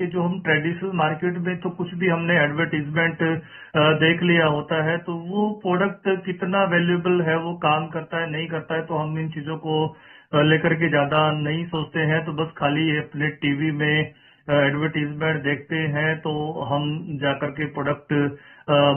कि जो हम ट्रेडिशनल मार्केट में तो कुछ भी हमने एडवर्टीजमेंट देख लिया होता है, तो वो प्रोडक्ट कितना वैल्यूएबल है, वो काम करता है नहीं करता है, तो हम इन चीजों को लेकर के ज्यादा नहीं सोचते हैं। तो बस खाली अपने टीवी में एडवर्टीजमेंट देखते हैं, तो हम जाकर के प्रोडक्ट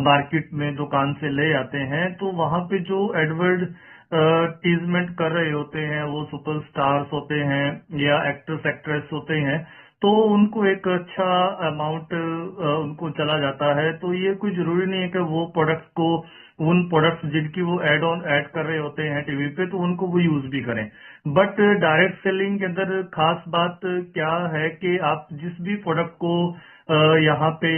मार्केट में दुकान से ले आते हैं। तो वहां पे जो एडवर्टीजमेंट कर रहे होते हैं वो सुपरस्टार्स होते हैं या एक्ट्रेस एक्ट्रेस होते हैं, तो उनको एक अच्छा अमाउंट उनको चला जाता है। तो ये कोई जरूरी नहीं है कि वो प्रोडक्ट्स को, उन प्रोडक्ट्स जिनकी वो ऐड कर रहे होते हैं टीवी पे, तो उनको वो यूज भी करें। बट डायरेक्ट सेलिंग के अंदर खास बात क्या है कि आप जिस भी प्रोडक्ट को यहाँ पे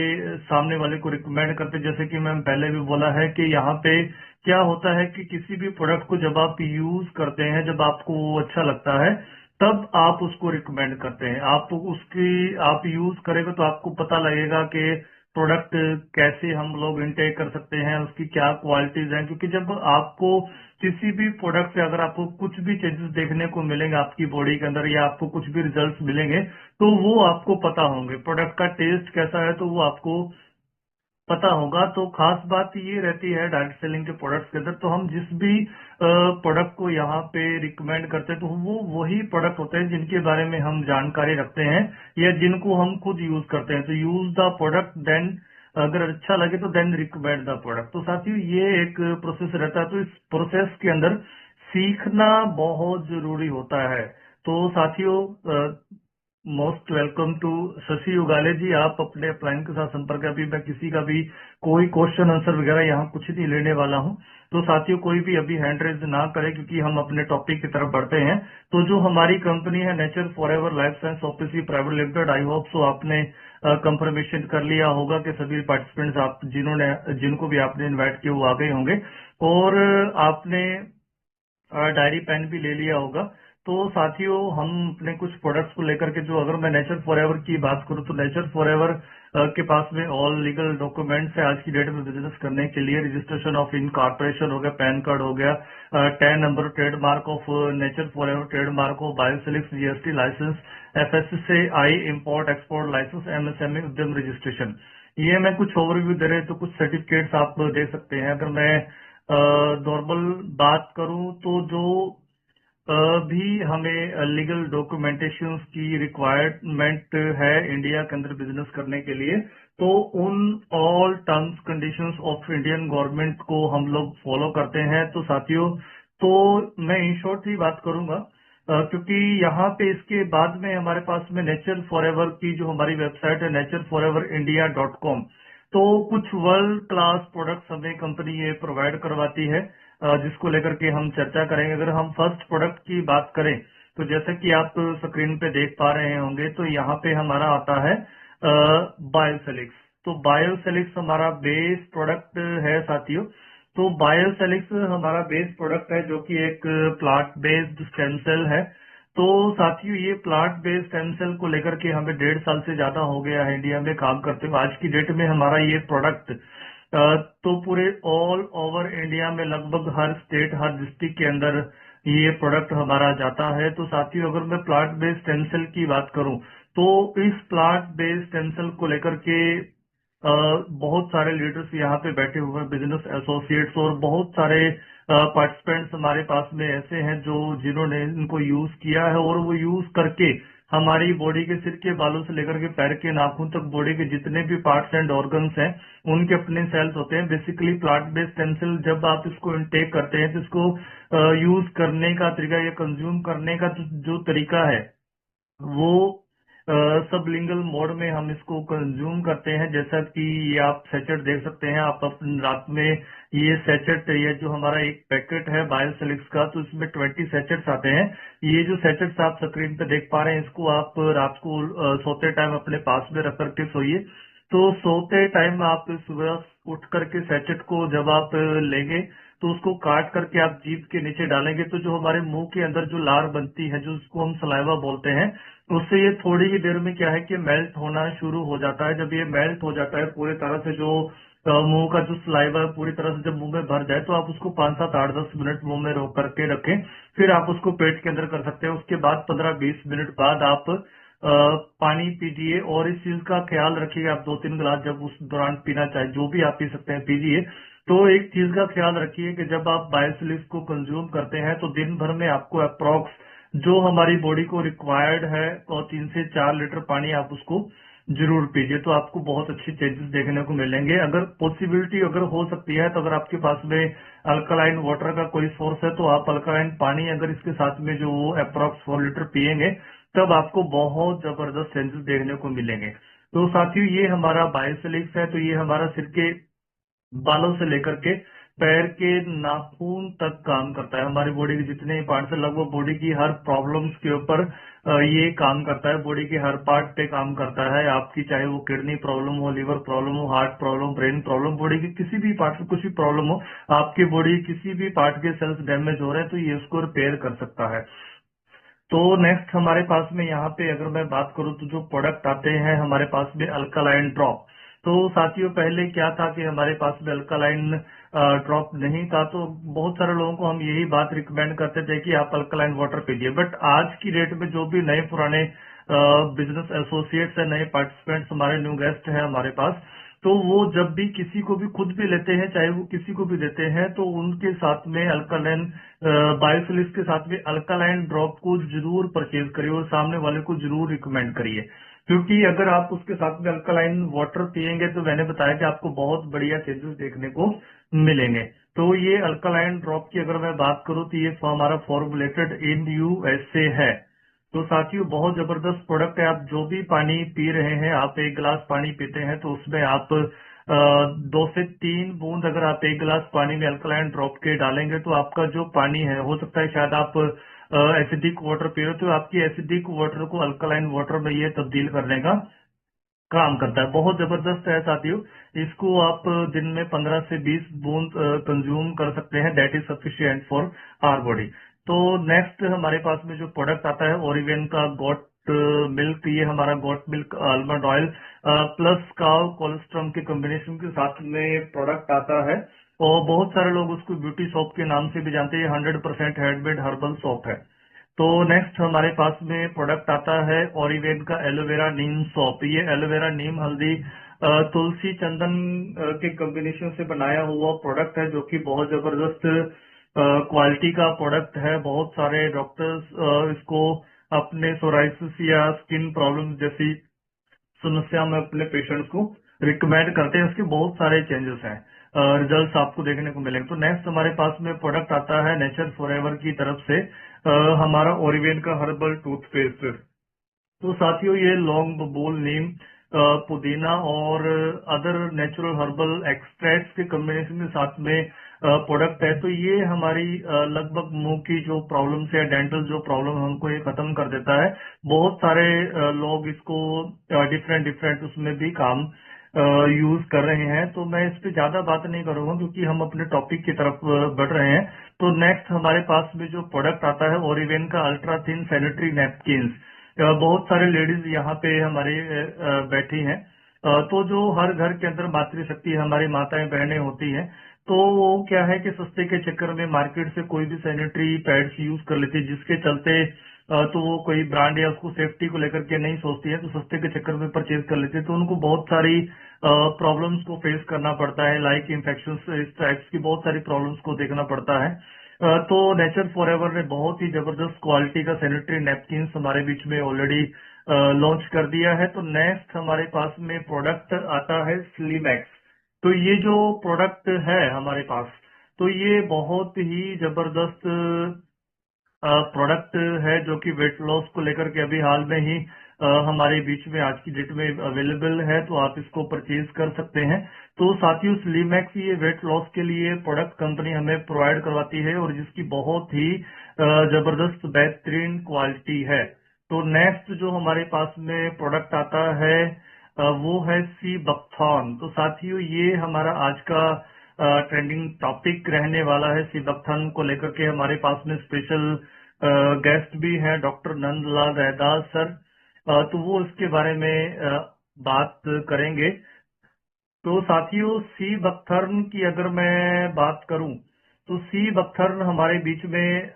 सामने वाले को रिकमेंड करते, जैसे कि मैंने पहले भी बोला है कि यहाँ पे क्या होता है कि किसी भी प्रोडक्ट को जब आप यूज करते हैं, जब आपको वो अच्छा लगता है, तब आप उसको रिकमेंड करते हैं। आप यूज करेंगे तो आपको पता लगेगा कि प्रोडक्ट कैसे हम लोग इनटेक कर सकते हैं, उसकी क्या क्वालिटीज हैं। क्योंकि जब आपको किसी भी प्रोडक्ट से अगर आपको कुछ भी चेंजेस देखने को मिलेंगे आपकी बॉडी के अंदर, या आपको कुछ भी रिजल्ट्स मिलेंगे, तो वो आपको पता होंगे। प्रोडक्ट का टेस्ट कैसा है तो वो आपको पता होगा। तो खास बात ये रहती है डायरेक्ट सेलिंग के प्रोडक्ट्स के अंदर, तो हम जिस भी प्रोडक्ट को यहाँ पे रिकमेंड करते हैं, तो वो वही प्रोडक्ट होते हैं जिनके बारे में हम जानकारी रखते हैं या जिनको हम खुद यूज करते हैं। तो यूज द प्रोडक्ट, देन अगर अच्छा लगे तो देन रिकमेंड द प्रोडक्ट। तो साथियों ये एक प्रोसेस रहता है, तो इस प्रोसेस के अंदर सीखना बहुत जरूरी होता है। तो साथियों मोस्ट वेलकम टू शशि उगाले जी, आप अपने अपलाइन के साथ संपर्क है। अभी मैं किसी का भी कोई क्वेश्चन आंसर वगैरह यहाँ कुछ नहीं लेने वाला हूँ। तो साथियों कोई भी अभी हैंड रेज ना करे, क्योंकि हम अपने टॉपिक की तरफ बढ़ते हैं। तो जो हमारी कंपनी है nature forever life science office private limited, I hope so आपने कंफर्मेशन कर लिया होगा कि सभी पार्टिसिपेंट्स आप जिनको भी आपने इन्वाइट किया वो आ गए होंगे, और आपने डायरी पेन भी ले लिया होगा। तो साथियों हम अपने कुछ प्रोडक्ट्स को लेकर के, जो अगर मैं नेचर फॉरएवर की बात करूं तो नेचर फॉरएवर के पास में ऑल लीगल डॉक्यूमेंट्स है आज की डेट में बिजनेस करने के लिए। रजिस्ट्रेशन ऑफ इनकॉर्पोरेशन हो गया, पैन कार्ड हो गया, 10 number trademark of nature forever, trademark of Biosilix, GST license, FSCI import export license, MSME Udyam registration. ये मैं कुछ ओवरव्यू दे रहे, तो कुछ सर्टिफिकेट्स आप दे सकते हैं। अगर मैं नॉर्मल बात करूं तो जो भी हमें लीगल डॉक्यूमेंटेशन की रिक्वायरमेंट है इंडिया के अंदर बिजनेस करने के लिए, तो उन all terms conditions of Indian government को हम लोग फॉलो करते हैं। तो साथियों, तो मैं इन शॉर्ट ही बात करूंगा, क्योंकि यहाँ पे इसके बाद में हमारे पास में नेचर फॉरएवर की जो हमारी वेबसाइट है naturforever.india.com, तो कुछ वर्ल्ड क्लास प्रोडक्ट्स हमें कंपनी ये प्रोवाइड करवाती है, जिसको लेकर के हम चर्चा करेंगे। अगर हम फर्स्ट प्रोडक्ट की बात करें, तो जैसे कि आप स्क्रीन पे देख पा रहे होंगे, तो यहाँ पे हमारा आता है बायोसेलिक्स। तो बायोसेलिक्स हमारा बेस प्रोडक्ट है साथियों। तो बायोसेलिक्स हमारा बेस प्रोडक्ट है, जो कि एक प्लांट बेस्ड स्टेम सेल है। तो साथियों ये प्लांट बेस्ड स्टेम सेल को लेकर के हमें 1.5 साल से ज्यादा हो गया है इंडिया में काम करते हुए। आज की डेट में हमारा ये प्रोडक्ट तो पूरे ऑल ओवर इंडिया में लगभग हर स्टेट, हर डिस्ट्रिक्ट के अंदर ये प्रोडक्ट हमारा जाता है। तो साथियों अगर मैं प्लांट बेस्ड स्टेम सेल की बात करूं, तो इस प्लांट बेस्ड स्टेम सेल को लेकर के बहुत सारे लीडर्स यहाँ पे बैठे हुए हैं, बिजनेस एसोसिएट्स, और बहुत सारे पार्टिसिपेंट्स हमारे पास में ऐसे हैं जो जिन्होंने इनको यूज किया है, और वो यूज करके हमारी बॉडी के सिर के बालों से लेकर के पैर के नाखून तक बॉडी के जितने भी पार्ट्स एंड ऑर्गन्स हैं उनके अपने सेल्स होते हैं। Basically plant based stem cell जब आप इसको इनटेक करते हैं, तो इसको यूज करने का तरीका या कंज्यूम करने का जो तरीका है वो सबलिंगल मोड में हम इसको कंज्यूम करते हैं। जैसा कि ये आप सेचेट देख सकते हैं, आप अपनी रात में ये सेचेट, ये जो हमारा एक पैकेट है बायोसेलिक्स का, तो इसमें 20 सेचेट्स आते हैं। ये जो सेचेट्स आप स्क्रीन पे देख पा रहे हैं, इसको आप रात को सोते टाइम अपने पास में रख करके सोइए। तो सोते टाइम आप सुबह उठ करके सेचेट को जब आप लेंगे, तो उसको काट करके आप जीभ के नीचे डालेंगे, तो जो हमारे मुंह के अंदर जो लार बनती है, जो उसको हम सलाइवा बोलते हैं, उससे ये थोड़ी ही देर में क्या है कि मेल्ट होना शुरू हो जाता है। जब ये मेल्ट हो जाता है पूरी तरह से, जो मुंह का जो सलाइवा पूरी तरह से जब मुंह में भर जाए, तो आप उसको 5, 7, 8, 10 मिनट मुंह में रोक करके रखें। फिर आप उसको पेट के अंदर कर सकते हैं। उसके बाद 15-20 मिनट बाद आप पानी पीजिए और इस चीज का ख्याल रखिए, आप 2-3 गिलास जब उस दौरान पीना चाहे, जो भी आप पी सकते हैं पीजिए। तो एक चीज का ख्याल रखिए कि जब आप बायोसोलिक्स को कंज्यूम करते हैं तो दिन भर में आपको अप्रोक्स जो हमारी बॉडी को रिक्वायर्ड है तो 3 से 4 लीटर पानी आप उसको जरूर पीजिए, तो आपको बहुत अच्छे चेंजेस देखने को मिलेंगे। अगर पॉसिबिलिटी अगर हो सकती है तो अगर आपके पास में अल्कलाइन वाटर का कोई सोर्स है तो आप अल्कलाइन पानी अगर इसके साथ में जो वो अप्रोक्स 4 लीटर पियेंगे तब आपको बहुत जबरदस्त चेंजेस देखने को मिलेंगे। तो साथियों ये हमारा बायोसोलिक्स है, तो ये हमारा सिर के बालों से लेकर के पैर के नाखून तक काम करता है। हमारी बॉडी के जितने ही पार्ट्स है, लगभग बॉडी की हर प्रॉब्लम्स के ऊपर ये काम करता है। बॉडी के हर पार्ट पे काम करता है। आपकी चाहे वो किडनी प्रॉब्लम हो, लीवर प्रॉब्लम हो, heart problem, brain problem, body की किसी भी पार्ट में कुछ भी प्रॉब्लम हो, आपकी बॉडी किसी भी पार्ट के सेल्स डैमेज हो रहे हैं तो ये उसको रिपेयर कर सकता है। तो नेक्स्ट हमारे पास में यहाँ पे अगर मैं बात करूँ तो जो प्रोडक्ट आते हैं हमारे पास में अल्कालाइन ड्रॉप। तो साथियों पहले क्या था कि हमारे पास में अल्कालाइन ड्रॉप नहीं था, तो बहुत सारे लोगों को हम यही बात रिकमेंड करते थे कि आप अल्कालाइन वाटर पीजिए। बट आज की डेट में जो भी नए पुराने बिजनेस एसोसिएट्स है, नए पार्टिसिपेंट्स हमारे न्यू गेस्ट है हमारे पास, तो वो जब भी किसी को भी खुद भी लेते हैं चाहे वो किसी को भी देते हैं तो उनके साथ में अल्कालाइन बायोसोलिक्स के साथ में अल्कालाइन ड्रॉप को जरूर परचेज करिए और सामने वाले को जरूर रिकमेंड करिए, क्योंकि अगर आप उसके साथ में अल्कालाइन वाटर पियेंगे तो मैंने बताया कि आपको बहुत बढ़िया चेंजेस देखने को मिलेंगे। तो ये अल्कालाइन ड्रॉप की अगर मैं बात करूं तो ये हमारा फॉर्मुलेटेड इन यूएसए है। तो साथियों बहुत जबरदस्त प्रोडक्ट है। आप जो भी पानी पी रहे हैं, आप 1 गिलास पानी पीते हैं तो उसमें आप 2 से 3 बूंद अगर आप 1 गिलास पानी में अल्कलाइन ड्रॉप के डालेंगे तो आपका जो पानी है, हो सकता है शायद आप एसिडिक वाटर पी रहे हो तो आपकी एसिडिक वाटर को अल्कलाइन वाटर में ये तब्दील करने का काम करता है। बहुत जबरदस्त है साथियों। इसको आप दिन में 15 से 20 बूंद कंज्यूम कर सकते हैं, that is sufficient for our body. तो नेक्स्ट हमारे पास में जो प्रोडक्ट आता है ओरिवेन का गॉट मिल्क, ये हमारा got milk almond oil plus cow colostrum के कॉम्बिनेशन के साथ में प्रोडक्ट आता है और बहुत सारे लोग उसको ब्यूटी सोप के नाम से भी जानते हैं। 100% हैंडमेड हर्बल सोप है। तो नेक्स्ट हमारे पास में प्रोडक्ट आता है ओरिवेन का एलोवेरा नीम सोप। ये एलोवेरा नीम हल्दी तुलसी चंदन के कॉम्बिनेशन से बनाया हुआ प्रोडक्ट है जो कि बहुत जबरदस्त क्वालिटी का प्रोडक्ट है। बहुत सारे डॉक्टर्स इसको अपने सोराइसिस या स्किन प्रॉब्लम जैसी समस्या में अपने पेशेंट्स को रिकमेंड करते हैं। उसके बहुत सारे चेंजेस हैं, रिजल्ट्स आपको देखने को मिलेंगे। तो नेक्स्ट हमारे पास में प्रोडक्ट आता है नेचर फॉरएवर की तरफ से हमारा ओरिवेन का हर्बल टूथपेस्ट। तो साथियों ये लौंग, बबूल, नीम, पुदीना और अदर नेचुरल हर्बल एक्सट्रैक्ट्स के कॉम्बिनेशन के साथ में प्रोडक्ट है। तो ये हमारी लगभग मुंह की जो प्रॉब्लम्स है, डेंटल जो प्रॉब्लम है उनको ये खत्म कर देता है। बहुत सारे लोग इसको डिफरेंट डिफरेंट उसमें भी काम यूज कर रहे हैं। तो मैं इस पे ज्यादा बात नहीं करूंगा क्योंकि हम अपने टॉपिक की तरफ बढ़ रहे हैं। तो नेक्स्ट हमारे पास में जो प्रोडक्ट आता है ओरिवेन का अल्ट्रा थिन सैनिटरी नैपकिन्स। बहुत सारे लेडीज यहाँ पे हमारे बैठी हैं। तो जो हर घर के अंदर मातृशक्ति हमारी माताएं बहनें होती हैं, तो वो क्या है कि सस्ते के चक्कर में मार्केट से कोई भी सैनिटरी पैड्स यूज कर लेती है, जिसके चलते तो वो कोई ब्रांड या उसको सेफ्टी को लेकर के नहीं सोचती है, तो सस्ते के चक्कर में परचेज कर लेती है। तो उनको बहुत सारी प्रॉब्लम्स को फेस करना पड़ता है, लाइक इन्फेक्शन, इस टाइप्स की बहुत सारी प्रॉब्लम्स को देखना पड़ता है। तो नेचर फॉरएवर ने बहुत ही जबरदस्त क्वालिटी का सैनिटरी नैपकिन हमारे बीच में ऑलरेडी लॉन्च कर दिया है। तो नेक्स्ट हमारे पास में प्रोडक्ट आता है स्लिमैक्स। तो ये जो प्रोडक्ट है हमारे पास, तो ये बहुत ही जबरदस्त प्रोडक्ट है जो कि वेट लॉस को लेकर के अभी हाल में ही हमारे बीच में आज की डेट में अवेलेबल है, तो आप इसको परचेज कर सकते हैं। तो साथियों स्लिमैक्स ये वेट लॉस के लिए प्रोडक्ट कंपनी हमें प्रोवाइड करवाती है और जिसकी बहुत ही जबरदस्त बेहतरीन क्वालिटी है। तो नेक्स्ट जो हमारे पास में प्रोडक्ट आता है वो है सी बकथॉर्न। तो साथियों ये हमारा आज का ट्रेंडिंग टॉपिक रहने वाला है। सी बकथॉर्न को लेकर के हमारे पास में स्पेशल गेस्ट भी हैं, डॉक्टर नंदलाल रैदास सर। तो वो इसके बारे में बात करेंगे। तो साथियों सी बकथर्न की अगर मैं बात करूं तो सी बकथर्न हमारे बीच में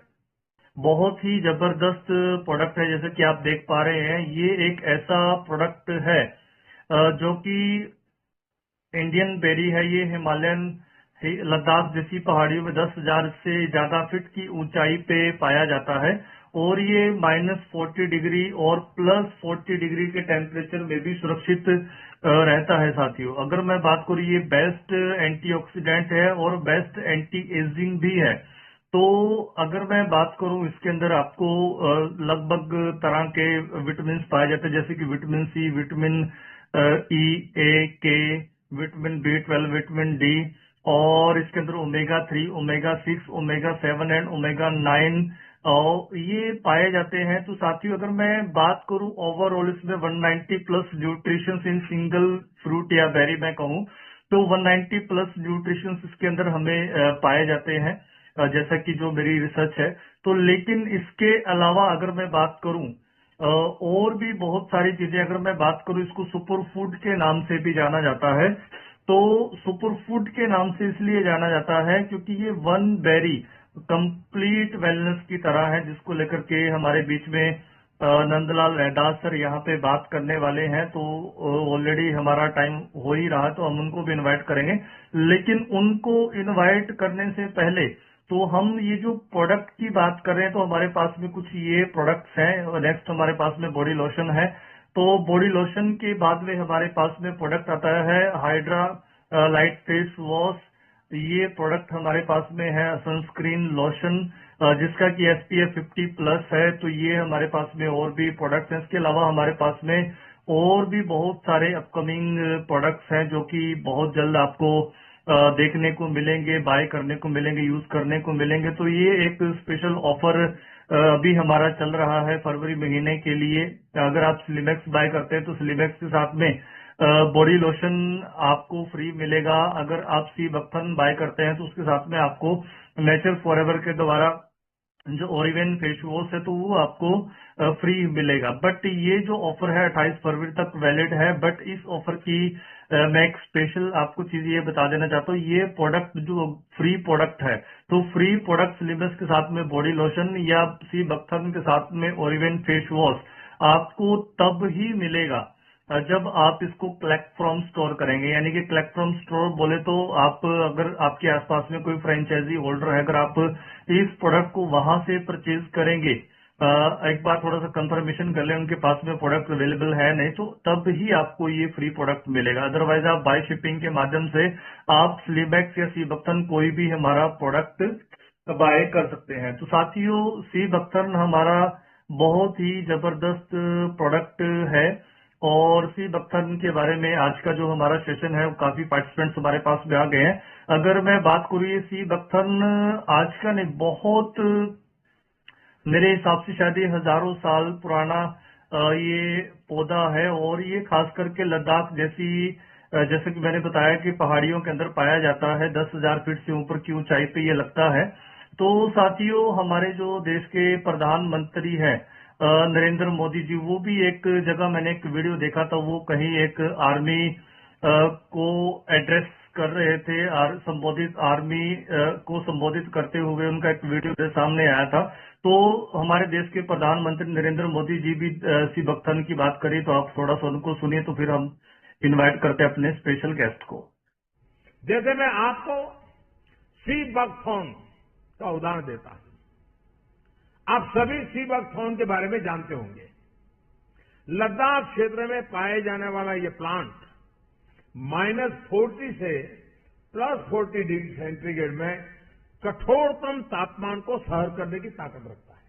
बहुत ही जबरदस्त प्रोडक्ट है। जैसे कि आप देख पा रहे हैं, ये एक ऐसा प्रोडक्ट है जो कि इंडियन बेरी है। ये हिमालयन लद्दाख जैसी पहाड़ियों में 10,000 से ज्यादा फीट की ऊंचाई पे पाया जाता है और ये -40 डिग्री और +40 डिग्री के टेम्परेचर में भी सुरक्षित रहता है। साथियों, अगर मैं बात करूँ, ये बेस्ट एंटीऑक्सीडेंट है और बेस्ट एंटी एजिंग भी है। तो अगर मैं बात करूं, इसके अंदर आपको लगभग तरह के विटामिन पाए जाते हैं, जैसे कि विटामिन सी, विटामिन ई, ए, के, विटामिन B12, विटामिन डी, और इसके अंदर omega 3, omega 6, omega 7 and omega 9 और ये पाए जाते हैं। तो साथियों, अगर मैं बात करूं ओवरऑल, इसमें 190 plus nutrition in single fruit या बेरी मैं कहूं, तो 190 प्लस न्यूट्रिशन इसके अंदर हमें पाए जाते हैं, जैसा कि जो मेरी रिसर्च है। तो लेकिन इसके अलावा अगर मैं बात करूं, और भी बहुत सारी चीजें, अगर मैं बात करूं, इसको सुपर फूड के नाम से भी जाना जाता है। तो सुपर फूड के नाम से इसलिए जाना जाता है क्योंकि ये वन बेरी कंप्लीट वेलनेस की तरह है, जिसको लेकर के हमारे बीच में नंदलाल रैदास सर यहाँ पे बात करने वाले हैं। तो ऑलरेडी हमारा टाइम हो ही रहा, तो हम उनको भी इनवाइट करेंगे। लेकिन उनको इनवाइट करने से पहले तो हम ये जो प्रोडक्ट की बात कर रहे हैं, तो हमारे पास में कुछ ये प्रोडक्ट्स हैं। नेक्स्ट हमारे पास में बॉडी लोशन है। तो बॉडी लोशन के बाद में हमारे पास में प्रोडक्ट आता है हाइड्रा लाइट फेस वॉश। ये प्रोडक्ट हमारे पास में है सनस्क्रीन लोशन, जिसका कि SPF 50+ है। तो ये हमारे पास में और भी प्रोडक्ट्स हैं। इसके अलावा हमारे पास में और भी बहुत सारे अपकमिंग प्रोडक्ट्स हैं, जो कि बहुत जल्द आपको देखने को मिलेंगे, बाय करने को मिलेंगे, यूज करने को मिलेंगे। तो ये एक स्पेशल ऑफर अभी हमारा चल रहा है फरवरी महीने के लिए। अगर आप स्लिमेक्स बाय करते हैं तो स्लिमेक्स के साथ में बॉडी लोशन आपको फ्री मिलेगा। अगर आप सी बक्थन बाय करते हैं तो उसके साथ में आपको नेचर फॉरएवर के द्वारा जो ओरिवेन फेस वॉश है, तो वो आपको फ्री मिलेगा। बट ये जो ऑफर है 28 फरवरी तक वैलिड है। बट इस ऑफर की मैं एक स्पेशल आपको चीज ये बता देना चाहता हूँ, ये प्रोडक्ट जो फ्री प्रोडक्ट है, तो फ्री प्रोडक्ट लिमस के साथ में बॉडी लोशन या सी बक्थन के साथ में ओरिवेन फेस वॉश आपको तब ही मिलेगा जब आप इसको कलेक्ट फ्रॉम स्टोर करेंगे। यानी कि कलेक्ट फ्रॉम स्टोर बोले तो आप, अगर आपके आसपास में कोई फ्रेंचाइजी होल्डर है, अगर आप इस प्रोडक्ट को वहां से परचेज करेंगे, एक बार थोड़ा सा कंफर्मेशन कर लें उनके पास में प्रोडक्ट अवेलेबल है नहीं, तो तब ही आपको ये फ्री प्रोडक्ट मिलेगा। अदरवाइज आप बाय शिपिंग के माध्यम से आप स्लीबैक्स या सी बक्थन कोई भी हमारा प्रोडक्ट बाय कर सकते हैं। तो साथियों, सी बक्थन हमारा बहुत ही जबरदस्त प्रोडक्ट है। और सी बक्थन के बारे में आज का जो हमारा सेशन है, वो काफी पार्टिसिपेंट्स हमारे पास में आ गए हैं। अगर मैं बात करूँ, ये सी बक्थन आज का नहीं, बहुत मेरे हिसाब से शायद ये हजारों साल पुराना ये पौधा है। और ये खास करके लद्दाख जैसी, जैसे कि मैंने बताया कि पहाड़ियों के अंदर पाया जाता है, 10,000 फीट से ऊपर की ऊंचाई पे ये लगता है। तो साथियों, हमारे जो देश के प्रधानमंत्री हैं नरेंद्र मोदी जी, वो भी एक जगह मैंने एक वीडियो देखा था, वो कहीं एक आर्मी को एड्रेस कर रहे थे, संबोधित आर्मी को संबोधित करते हुए उनका एक वीडियो मेरे सामने आया था। तो हमारे देश के प्रधानमंत्री नरेंद्र मोदी जी भी सी बक्थन की बात करी, तो आप थोड़ा सा उनको सुनिए, तो फिर हम इनवाइट करते हैं अपने स्पेशल गेस्ट को। जैसे मैं आपको सी बकथॉर्न का उदाहरण देता हूं। आप सभी सी बकथॉर्न के बारे में जानते होंगे। लद्दाख क्षेत्र में पाए जाने वाला ये प्लांट -40 से +40 डिग्री सेंटीग्रेड में कठोरतम तापमान को सहन करने की ताकत रखता है।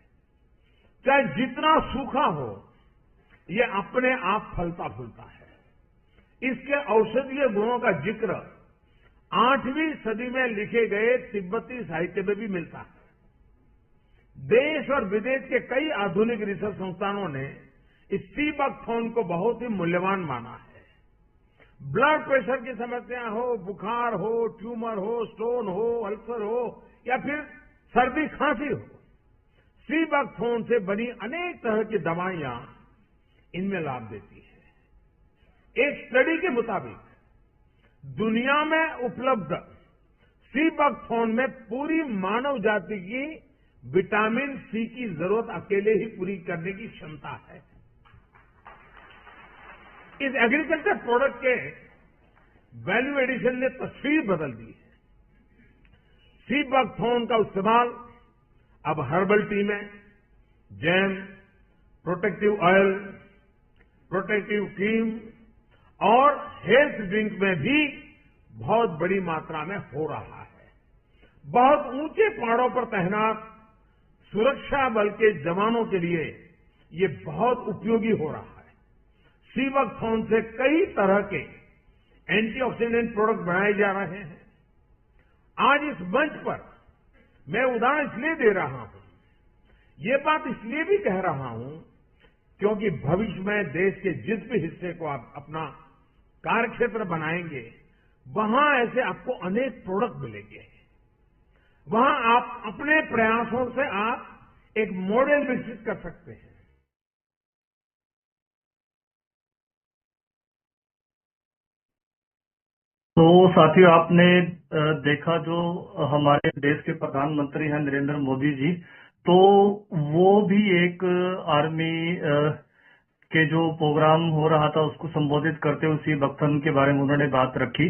चाहे जितना सूखा हो, ये अपने आप फलता फूलता है। इसके औषधीय गुणों का जिक्र 8वीं सदी में लिखे गए तिब्बती साहित्य में भी मिलता है। देश और विदेश के कई आधुनिक रिसर्च संस्थानों ने इस सी बकथॉर्न को बहुत ही मूल्यवान माना है। ब्लड प्रेशर की समस्या हो, बुखार हो, ट्यूमर हो, स्टोन हो, अल्सर हो या फिर सर्दी खांसी हो, सी बकथॉर्न से बनी अनेक तरह की दवाइयां इनमें लाभ देती है। एक स्टडी के मुताबिक दुनिया में उपलब्ध सी बकथॉर्न में पूरी मानव जाति की विटामिन सी की जरूरत अकेले ही पूरी करने की क्षमता है। इस एग्रीकल्चर प्रोडक्ट के वैल्यू एडिशन ने तस्वीर बदल दी है। सी बकथॉर्न का इस्तेमाल अब हर्बल टी में, jam, protective oil, protective cream और हेल्थ ड्रिंक में भी बहुत बड़ी मात्रा में हो रहा है। बहुत ऊंचे पहाड़ों पर तैनात सुरक्षा बल के जवानों के लिए ये बहुत उपयोगी हो रहा है। सी बकथॉर्न से कई तरह के एंटीऑक्सीडेंट प्रोडक्ट बनाए जा रहे हैं। आज इस मंच पर मैं उदाहरण इसलिए दे रहा हूं, ये बात इसलिए भी कह रहा हूं क्योंकि भविष्य में देश के जिस भी हिस्से को आप अपना कार्यक्षेत्र बनाएंगे, वहां ऐसे आपको अनेक प्रोडक्ट मिलेंगे। वहां आप अपने प्रयासों से आप एक मॉडल विकसित कर सकते हैं। तो साथियों, आपने देखा जो हमारे देश के प्रधानमंत्री हैं नरेंद्र मोदी जी, तो वो भी एक आर्मी के जो प्रोग्राम हो रहा था उसको संबोधित करते हुए सी बकथर्न के बारे में उन्होंने बात रखी।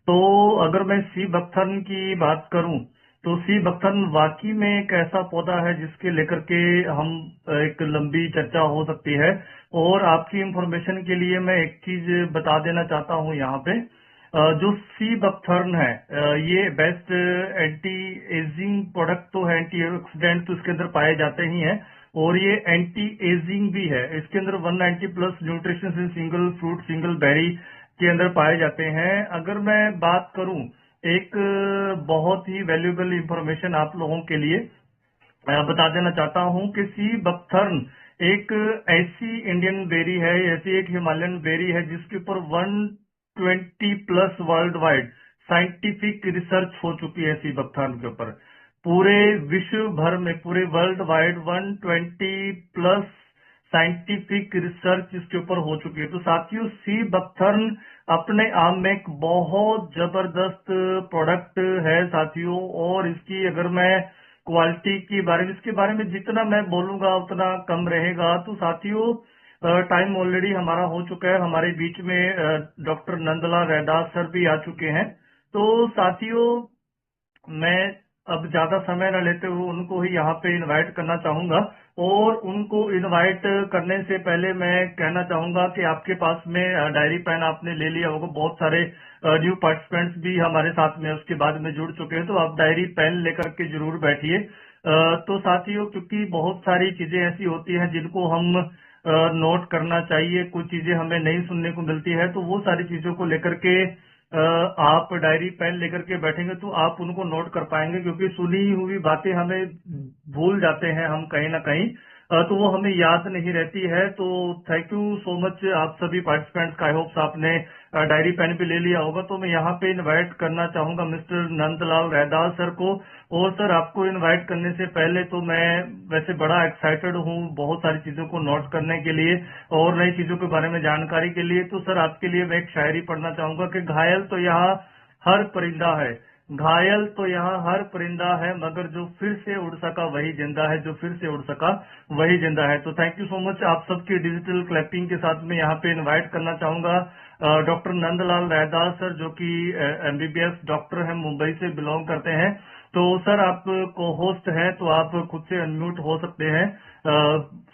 तो अगर मैं सी बकथर्न की बात करूं तो सी बकथर्न वाकई में एक ऐसा पौधा है जिसके लेकर के हम एक लंबी चर्चा हो सकती है। और आपकी इंफॉर्मेशन के लिए मैं एक चीज बता देना चाहता हूं यहाँ पे, जो सी बकथर्न है ये बेस्ट एंटी एजिंग प्रोडक्ट तो है, एंटीऑक्सीडेंट तो इसके अंदर पाए जाते ही हैं और ये एंटी एजिंग भी है। इसके अंदर 190 plus nutrition in single fruit single berry के अंदर पाए जाते हैं। अगर मैं बात करूं एक बहुत ही वैल्यूएबल इंफॉर्मेशन आप लोगों के लिए बता देना चाहता हूं कि सी बकथर्न एक ऐसी इंडियन बेरी है, ऐसी एक हिमालयन बेरी है जिसके ऊपर 120 plus world wide scientific research हो चुकी है। सी बकथर्न के ऊपर पूरे विश्व भर में, पूरे world wide 120 plus scientific research इसके ऊपर हो चुकी है। तो साथियों, सी बकथर्न अपने आप में एक बहुत जबरदस्त प्रोडक्ट है साथियों। और इसकी अगर मैं क्वालिटी के बारे में, इसके बारे में जितना मैं बोलूंगा उतना कम रहेगा। तो साथियों, टाइम ऑलरेडी हमारा हो चुका है। हमारे बीच में डॉक्टर नंदलाल रैदास सर भी आ चुके हैं। तो साथियों, मैं अब ज्यादा समय न लेते हुए उनको ही यहाँ पे इनवाइट करना चाहूंगा। और उनको इनवाइट करने से पहले मैं कहना चाहूंगा कि आपके पास में डायरी पेन आपने ले लिया होगा। बहुत सारे न्यू पार्टिसिपेंट्स भी हमारे साथ में उसके बाद में जुड़ चुके हैं, तो आप डायरी पेन लेकर के जरूर बैठिए। तो साथियों, क्योंकि बहुत सारी चीजें ऐसी होती हैं जिनको हम नोट करना चाहिए, कुछ चीजें हमें नहीं सुनने को मिलती है, तो वो सारी चीजों को लेकर के आप डायरी पेन लेकर के बैठेंगे तो आप उनको नोट कर पाएंगे। क्योंकि सुनी हुई बातें हमें भूल जाते हैं हम कहीं ना कहीं, तो वो हमें याद नहीं रहती है। तो थैंक यू सो मच आप सभी पार्टिसिपेंट्स का। आई होप आपने डायरी पेन भी ले लिया होगा। तो मैं यहाँ पे इनवाइट करना चाहूंगा मिस्टर नंदलाल रैदास सर को। और सर, आपको इनवाइट करने से पहले तो मैं वैसे बड़ा एक्साइटेड हूँ बहुत सारी चीजों को नोट करने के लिए और नई चीजों के बारे में जानकारी के लिए। तो सर, आपके लिए मैं एक शायरी पढ़ना चाहूंगा कि घायल तो यहाँ हर परिंदा है, घायल तो यहाँ हर परिंदा है, मगर जो फिर से उड़ सका वही जिंदा है, जो फिर से उड़ सका वही जिंदा है। तो थैंक यू सो मच। आप सबकी डिजिटल क्लैपिंग के साथ में यहाँ पे इनवाइट करना चाहूंगा डॉक्टर नंदलाल रैदास सर, जो कि एमबीबीएस डॉक्टर हैं, मुंबई से बिलोंग करते हैं। तो सर, आप को होस्ट हैं तो आप खुद से अनम्यूट हो सकते हैं।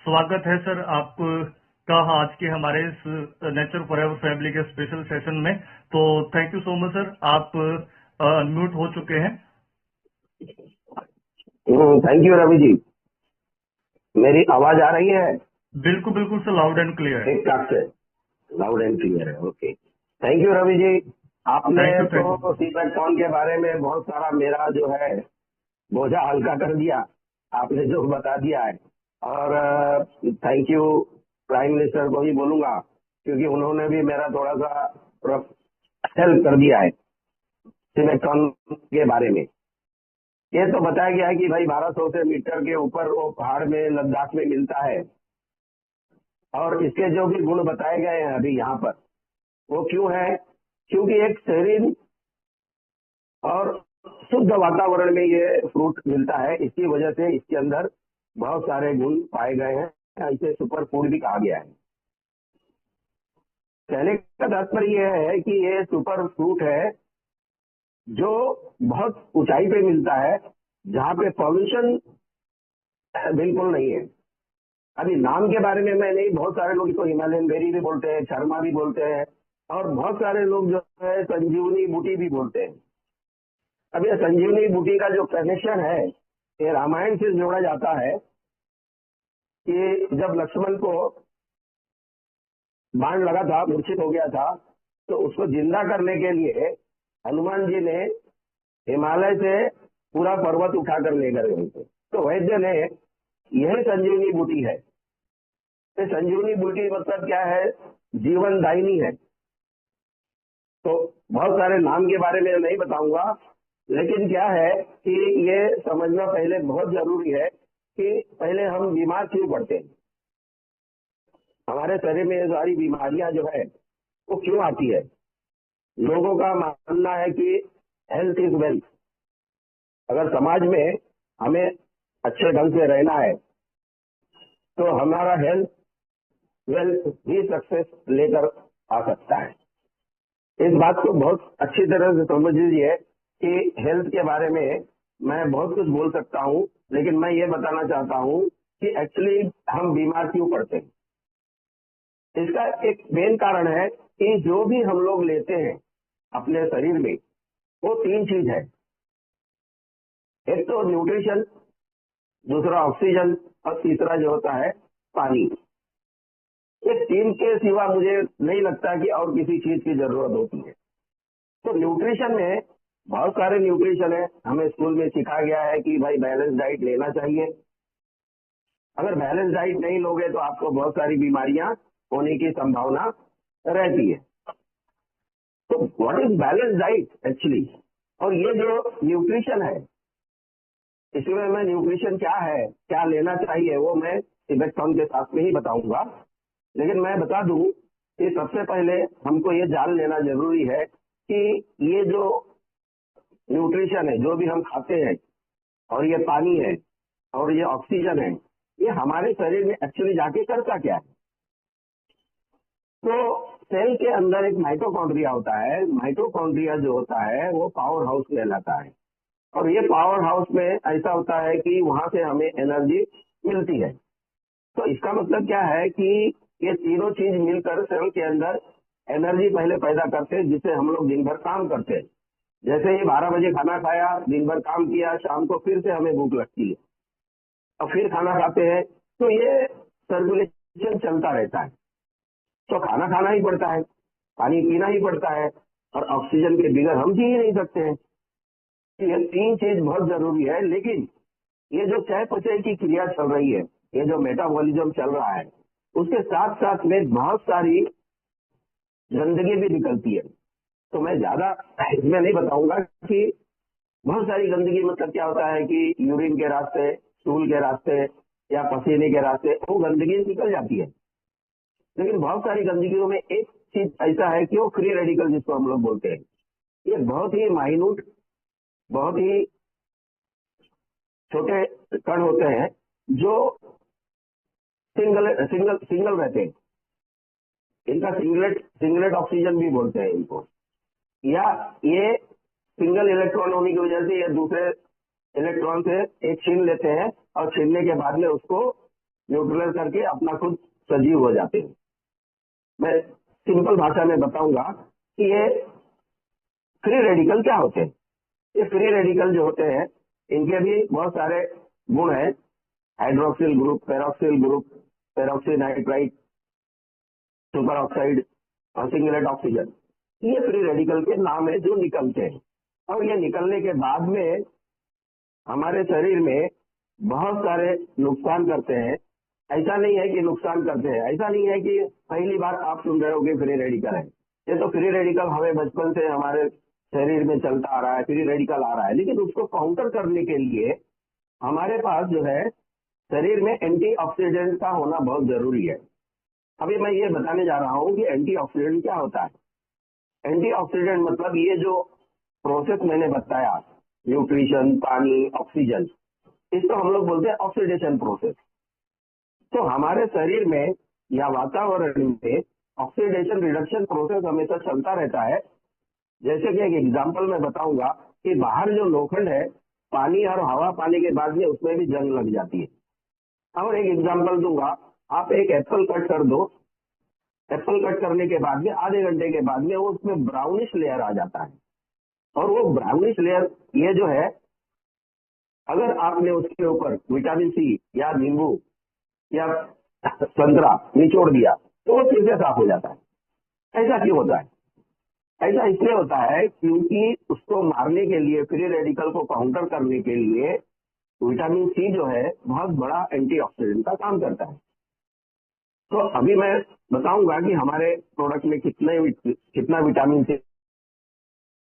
स्वागत है सर आपका आज के हमारे इस नेचर फॉरएवर फैमिली के स्पेशल सेशन में। तो thank you so much sir, आप अनम्यूट हो चुके हैं। Thank you Ravi ji. मेरी आवाज आ रही है? बिल्कुल बिल्कुल सर, लाउड एंड क्लियर है। ठीक ठाक से लाउड एंड क्लियर है। Okay, thank you Ravi ji. आपने तो सी बकथॉर्न के बारे में बहुत सारा मेरा जो है बोझा हल्का कर दिया, आपने जो बता दिया है। और थैंक यू प्राइम मिनिस्टर को भी बोलूंगा क्योंकि उन्होंने भी मेरा थोड़ा सा हेल्प कर दिया है सी बकथॉर्न के बारे में। ये तो बताया गया है कि भाई 1200 से मीटर के ऊपर वो पहाड़ में लद्दाख में मिलता है। और इसके जो भी गुण बताए गए हैं अभी यहाँ पर, वो क्यों है? क्योंकि एक सेरीन और शुद्ध वातावरण में ये फ्रूट मिलता है, इसकी वजह से इसके अंदर बहुत सारे गुण पाए गए हैं, इसे सुपर फूड भी कहा गया है। कहने का तात्पर्य यह है कि ये सुपर फ्रूट है जो बहुत ऊंचाई पे मिलता है, जहाँ पे पॉल्यूशन बिल्कुल नहीं है। अभी नाम के बारे में मैं नहीं, बहुत सारे लोग इसको हिमालयन बेरी भी बोलते हैं, शर्मा भी बोलते हैं, और बहुत सारे लोग जो है संजीवनी बूटी भी बोलते हैं। अब ये संजीवनी बूटी का जो कनेक्शन है ये रामायण से जोड़ा जाता है कि जब लक्ष्मण को बाण लगा था, मूर्छित हो गया था, तो उसको जिंदा करने के लिए हनुमान जी ने हिमालय से पूरा पर्वत उठाकर लेकर गए थे। तो वैद्य ने यह संजीवनी बूटी है। तो संजीवनी बूटी मतलब क्या है? जीवन दायिनी है। तो बहुत सारे नाम के बारे में नहीं बताऊंगा, लेकिन क्या है कि ये समझना पहले बहुत जरूरी है कि पहले हम बीमार क्यों पड़ते हैं, हमारे शरीर में ये सारी बीमारियां जो है वो क्यों आती है। लोगों का मानना है कि हेल्थ इज वेल्थ। अगर समाज में हमें अच्छे ढंग से रहना है तो हमारा हेल्थ वेल्थ ही सक्सेस लेकर आ सकता है। इस बात को बहुत अच्छी तरह से समझ लीजिए कि हेल्थ के बारे में मैं बहुत कुछ बोल सकता हूँ, लेकिन मैं ये बताना चाहता हूँ कि एक्चुअली हम बीमार क्यों पड़ते हैं। इसका एक मेन कारण है कि जो भी हम लोग लेते हैं अपने शरीर में वो तीन चीज है। एक तो न्यूट्रिशन, दूसरा ऑक्सीजन, और तीसरा जो होता है पानी। ये तीन के सिवा मुझे नहीं लगता कि और किसी चीज की जरूरत होती है। तो न्यूट्रिशन में बहुत सारे न्यूट्रिशन है। हमें स्कूल में सिखाया गया है कि भाई बैलेंस डाइट लेना चाहिए। अगर बैलेंस डाइट नहीं लोगे तो आपको बहुत सारी बीमारियां होने की संभावना रहती है। तो what is balance diet actually, और ये जो न्यूट्रिशन है, इसमें मैं न्यूट्रिशन क्या है, क्या लेना चाहिए, वो मैं इलेक्ट्रॉन के साथ में ही बताऊंगा। लेकिन मैं बता दूं कि सबसे पहले हमको ये जान लेना जरूरी है कि ये जो न्यूट्रिशन है, जो भी हम खाते हैं, और ये पानी है और ये ऑक्सीजन है, ये हमारे शरीर में एक्चुअली जाके करता क्या है। तो सेल के अंदर एक माइटोकॉन्ड्रिया होता है। माइटोकॉन्ड्रिया जो होता है वो पावर हाउस कहलाता है, और ये पावर हाउस में ऐसा होता है कि वहां से हमें एनर्जी मिलती है। तो इसका मतलब क्या है कि ये तीनों चीज मिलकर सेल के अंदर एनर्जी पहले पैदा करते हैं, जिससे हम लोग दिन भर काम करते हैं। जैसे ही 12 बजे खाना खाया, दिन भर काम किया, शाम को फिर से हमें भूख लगती है और फिर खाना खाते हैं, तो ये सर्कुलेशन चलता रहता है। तो खाना खाना ही पड़ता है, पानी पीना ही पड़ता है, और ऑक्सीजन के बिना हम जी ही नहीं सकते हैं। तो ये तीन चीज बहुत जरूरी है। लेकिन ये जो चयापचय की क्रिया चल रही है, ये जो मेटाबॉलिज्म चल रहा है, उसके साथ साथ में बहुत सारी गंदगी भी निकलती है। तो मैं ज्यादा इसमें नहीं बताऊंगा कि बहुत सारी गंदगी मतलब क्या होता है कि यूरिन के रास्ते, स्टूल के रास्ते या पसीने के रास्ते वो गंदगी निकल जाती है। लेकिन बहुत सारी गंदगियों में एक चीज ऐसा है कि वो फ्री रेडिकल जिसको हम लोग बोलते हैं, ये बहुत ही माइन्यूट, बहुत ही छोटे कण होते हैं जो सिंगल रहते हैं। इनका सिंगलेट ऑक्सीजन भी बोलते हैं इनको, या ये सिंगल इलेक्ट्रॉन होने की वजह से ये दूसरे इलेक्ट्रॉन से एक छीन लेते हैं, और छीनने के बाद में उसको न्यूट्रलाइज करके अपना खुद सजीव हो जाते हैं। मैं सिंपल भाषा में बताऊंगा कि ये फ्री रेडिकल क्या होते हैं। ये फ्री रेडिकल जो होते हैं इनके भी बहुत सारे गुण हैं। Hydroxyl group, peroxyl group, peroxy nitrite, super oxide और सिंगलेट ऑक्सीजन, ये फ्री रेडिकल के नाम है जो निकलते हैं। और ये निकलने के बाद में हमारे शरीर में बहुत सारे नुकसान करते हैं। ऐसा नहीं है कि नुकसान करते हैं, ऐसा नहीं है कि पहली बार आप सुन रहे हो कि फ्री रेडिकल है। ये तो फ्री रेडिकल हमें बचपन से हमारे शरीर में चलता आ रहा है, फ्री रेडिकल आ रहा है। लेकिन उसको काउंटर करने के लिए हमारे पास जो है शरीर में एंटीऑक्सीडेंट का होना बहुत जरूरी है। अभी मैं ये बताने जा रहा हूँ कि एंटीऑक्सीडेंट क्या होता है। एंटीऑक्सीडेंट मतलब ये जो प्रोसेस मैंने बताया न्यूट्रिशन, पानी, ऑक्सीजन, इसको हम लोग बोलते हैं ऑक्सीडेशन प्रोसेस। तो हमारे शरीर में या वातावरण में ऑक्सीडेशन रिडक्शन प्रोसेस हमेशा चलता रहता है। जैसे कि एक एग्जांपल मैं बताऊंगा कि बाहर जो लोखंड है, पानी और हवा पाने के बाद में उसमें भी जंग लग जाती है। और एक एग्जांपल दूंगा, आप एक एप्पल कट कर दो, एप्पल कट करने के बाद में आधे घंटे के बाद में वो उसमें ब्राउनिश लेयर आ जाता है। और वो ब्राउनिश लेयर ये जो है, अगर आपने उसके ऊपर विटामिन सी या नींबू या संतरा निचोड़ दिया तो वो फिर से साफ हो जाता है। ऐसा क्यों होता है? ऐसा इसलिए होता है क्योंकि उसको मारने के लिए, फ्री रेडिकल को काउंटर करने के लिए विटामिन सी जो है बहुत बड़ा एंटीऑक्सीडेंट का काम करता है। तो अभी मैं बताऊंगा कि हमारे प्रोडक्ट में कितना विटामिन सी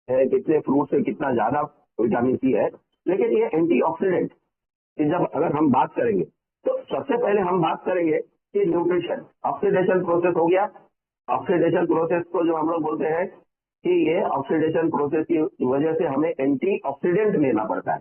है, कितने फ्रूट से कितना ज्यादा विटामिन सी है। लेकिन ये एंटीऑक्सीडेंट की जब अगर हम बात करेंगे तो सबसे पहले हम बात करेंगे कि न्यूट्रिशन, ऑक्सीडेशन प्रोसेस हो गया। ऑक्सीडेशन प्रोसेस को जो हम लोग बोलते हैं कि ये ऑक्सीडेशन प्रोसेस की वजह से हमें एंटीऑक्सीडेंट लेना पड़ता है।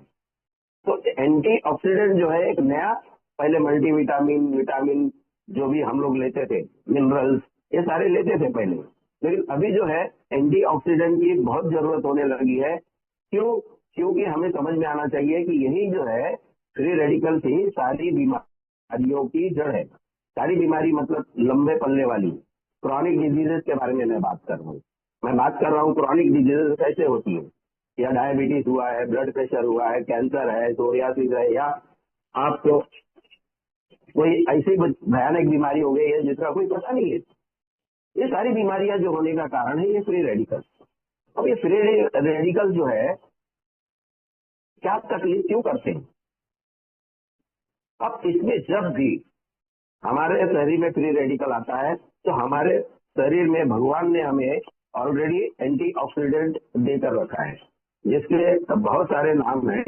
तो एंटीऑक्सीडेंट जो है एक नया, पहले मल्टीविटामिन, विटामिन जो भी हम लोग लेते थे, मिनरल्स, ये सारे लेते थे पहले। लेकिन अभी जो है एंटीऑक्सीडेंट की बहुत जरूरत होने लगी है। क्यों? क्योंकि हमें समझ में आना चाहिए कि यही जो है फ्री रेडिकल ही सारी बीमारियों की जड़ है। सारी बीमारी मतलब लंबे पल्ले वाली क्रॉनिक डिजीजेस के बारे में मैं बात कर रहा हूँ। मैं बात कर रहा हूँ क्रॉनिक डिजीजेस कैसे होती है, या डायबिटीज हुआ है, ब्लड प्रेशर हुआ है, कैंसर है, सोरियासिस है, या आपको कोई ऐसी भयानक बीमारी हो गई है जिसका कोई पता नहीं है। ये सारी बीमारियां जो होने का कारण है ये फ्री रेडिकल। अब ये फ्री रेडिकल जो है क्या तकलीफ क्यों करते हैं? अब इसमें जब भी हमारे शरीर में फ्री रेडिकल आता है तो हमारे शरीर में भगवान ने हमें ऑलरेडी एंटीऑक्सीडेंट देकर रखा है, जिसके बहुत सारे नाम हैं।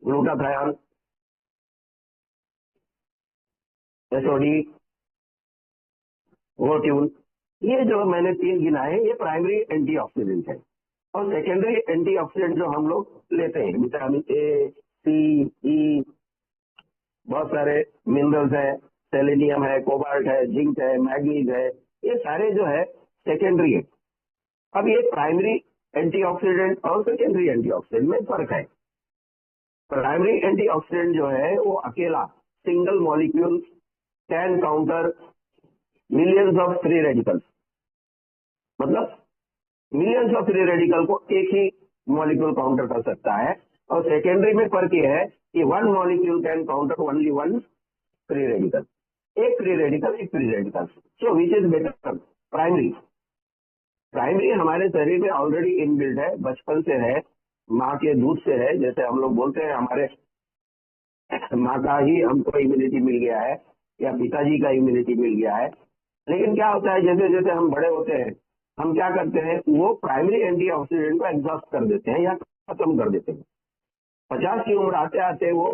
ग्लूटाथायोन, एसओडी, वोट्यून, ये जो मैंने 3 गिनाए ये प्राइमरी एंटीऑक्सीडेंट है। और सेकेंडरी एंटीऑक्सीडेंट जो हम लोग लेते हैं, विटामिन ए, सी, ई, बहुत सारे मिनरल्स है, सेलेनियम है, कोबाल्ट है, जिंक है, मैग्नीज है, ये सारे जो है सेकेंडरी है। अब ये प्राइमरी एंटीऑक्सीडेंट और सेकेंडरी एंटीऑक्सीडेंट में फर्क है। प्राइमरी एंटीऑक्सीडेंट जो है वो अकेला single molecule can counter millions of free radicals, मतलब मिलियंस ऑफ फ्री रेडिकल को एक ही मॉलिक्यूल काउंटर कर सकता है। और सेकेंडरी में फर्क यह है कि 1 molecule can counter only 1 free radical, एक free radical. So which is better? Primary हमारे शरीर में ऑलरेडी इनबिल्ट है, बचपन से है, माँ के दूध से है। जैसे हम लोग बोलते हैं हमारे माँ का ही हमको इम्यूनिटी मिल गया है या पिताजी का इम्यूनिटी मिल गया है। लेकिन क्या होता है, जैसे जैसे हम बड़े होते हैं हम क्या करते हैं, वो प्राइमरी एंटीऑक्सीडेंट को एग्जॉस्ट कर देते हैं या खत्म कर देते हैं। 50 की उम्र आते आते वो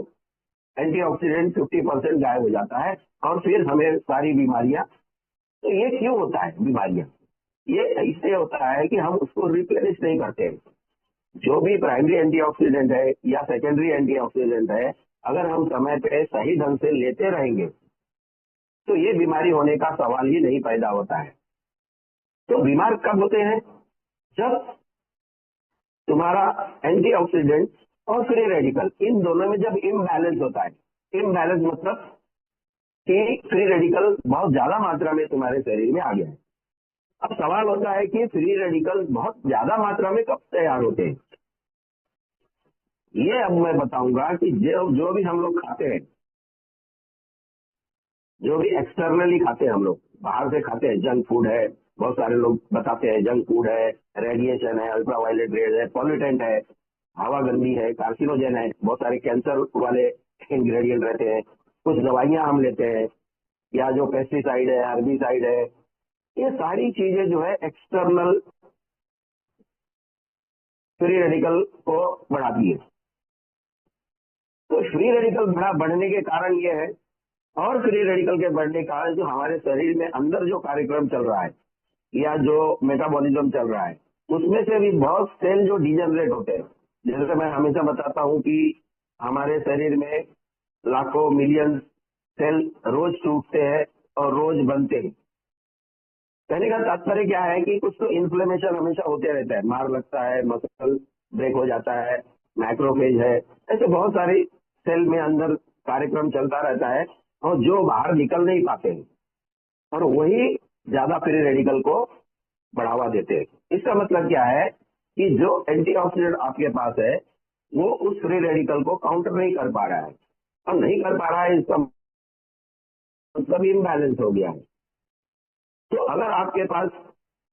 एंटीऑक्सीडेंट 50% गायब हो जाता है और फिर हमें सारी बीमारियां। तो ये क्यों होता है बीमारियां? ये इससे होता है कि हम उसको रिप्लेनिश नहीं करते। जो भी प्राइमरी एंटीऑक्सीडेंट है या सेकेंडरी एंटीऑक्सीडेंट है, अगर हम समय पे सही ढंग से लेते रहेंगे तो ये बीमारी होने का सवाल ही नहीं पैदा होता है। तो बीमार कब होते हैं? जब तुम्हारा एंटीऑक्सीडेंट और फ्री रेडिकल इन दोनों में जब इम्बैलेंस होता है। इम्बैलेंस मतलब कि फ्री रेडिकल बहुत ज्यादा मात्रा में तुम्हारे शरीर में आ गया है। अब सवाल होता है कि फ्री रेडिकल बहुत ज्यादा मात्रा में कब तैयार होते हैं? ये अब मैं बताऊंगा कि जो भी हम लोग खाते हैं, जो भी एक्सटर्नली खाते हैं, हम लोग बाहर से खाते हैं, जंक फूड है, बहुत सारे लोग बताते हैं जंक फूड है, रेडिएशन है, अल्ट्रावायलेट रेज है, पॉल्यूटेंट है, हवा गंदी है, कार्सिनोजेन है, बहुत सारे कैंसर वाले इंग्रेडिएंट रहते हैं, कुछ दवाइयां हम लेते हैं, या जो पेस्टिसाइड है, हर्बिसाइड है, ये सारी चीजें जो है एक्सटर्नल फ्री रेडिकल को बढ़ाती है। तो फ्री रेडिकल बढ़ने के कारण ये है, और फ्री रेडिकल के बढ़ने का जो हमारे शरीर में अंदर जो कार्यक्रम चल रहा है या जो मेटाबॉलिज्म चल रहा है, उसमें से भी बहुत सेल जो डिजनरेट होते हैं, जैसे मैं हमेशा बताता हूँ कि हमारे शरीर में लाखों मिलियन सेल रोज टूटते हैं और रोज बनते हैं। कहने का तात्पर्य क्या है कि कुछ तो इन्फ्लेमेशन हमेशा होते रहता है, मार लगता है, मसल ब्रेक हो जाता है, मैक्रोफेज है, ऐसे बहुत सारी सेल में अंदर कार्यक्रम चलता रहता है और जो बाहर निकल नहीं पाते हैं और वही ज्यादा फ्री रेडिकल को बढ़ावा देते हैं। इसका मतलब क्या है कि जो एंटीऑक्सीडेंट आपके पास है वो उस फ्री रेडिकल को काउंटर नहीं कर पा रहा है, और नहीं कर पा रहा है इसका मतलब इम्बैलेंस हो गया है। तो अगर आपके पास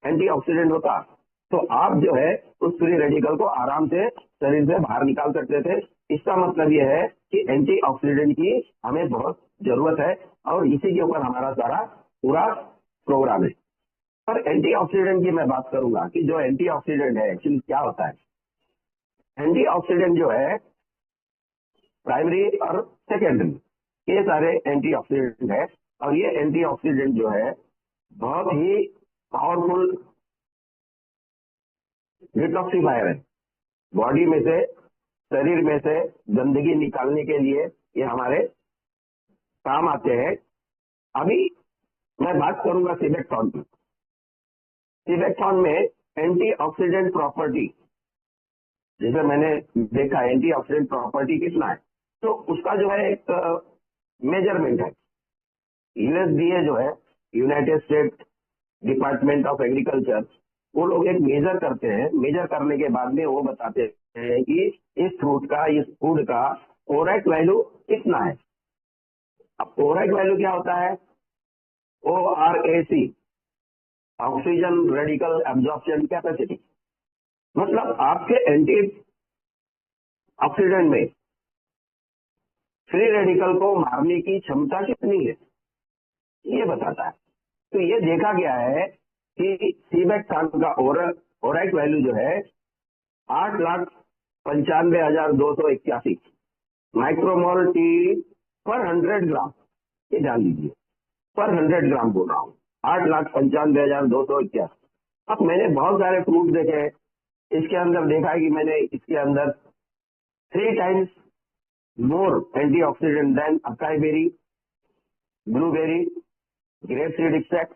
एंटीऑक्सीडेंट होता तो आप जो है उस फ्री रेडिकल को आराम से शरीर से बाहर निकाल सकते थे। इसका मतलब यह है कि एंटीऑक्सीडेंट की हमें बहुत जरूरत है और इसी के ऊपर हमारा सारा पूरा प्रोग्राम है। पर एंटीऑक्सीडेंट की मैं बात करूंगा कि जो एंटीऑक्सीडेंट है एक्चुअली क्या होता है। एंटीऑक्सीडेंट जो है प्राइमरी और सेकेंडरी ये सारे एंटीऑक्सीडेंट है, और ये एंटीऑक्सीडेंट जो है बहुत ही पावरफुल डिटॉक्सिफायर है। बॉडी में से, शरीर में से गंदगी निकालने के लिए ये हमारे काम आते हैं। अभी मैं बात करूंगा सिबेक्टॉन की। सिबेक्टॉन में एंटीऑक्सीडेंट प्रॉपर्टी, जैसे मैंने देखा एंटीऑक्सीडेंट प्रॉपर्टी कितना है, तो उसका जो है एक मेजरमेंट है। यूएसडीए जो है, United state department of agriculture, वो लोग एक मेजर करते हैं। मेजर करने के बाद में वो बताते हैं कि इस फ्रूट का, इस फूड का ओरेट वैल्यू कितना है। अब ओरेट वैल्यू क्या होता है? ORAC, oxygen radical absorption capacity. मतलब आपके एंटी ऑक्सीडेंट में फ्री रेडिकल को मारने की क्षमता कितनी है, ये बताता है। तो ये देखा गया है कि सीबेक्टॉन का ओराइट वैल्यू जो है 8,95,281 माइक्रोमोल टी पर 100 ग्राम। ये जान लीजिए, पर 100 ग्राम बोल रहा हूँ, 8,95,281। अब मैंने बहुत सारे फ्रूट देखे हैं, इसके अंदर देखा है कि मैंने इसके अंदर 3 times more antioxidant than acai berry, blueberry, grape seed extract,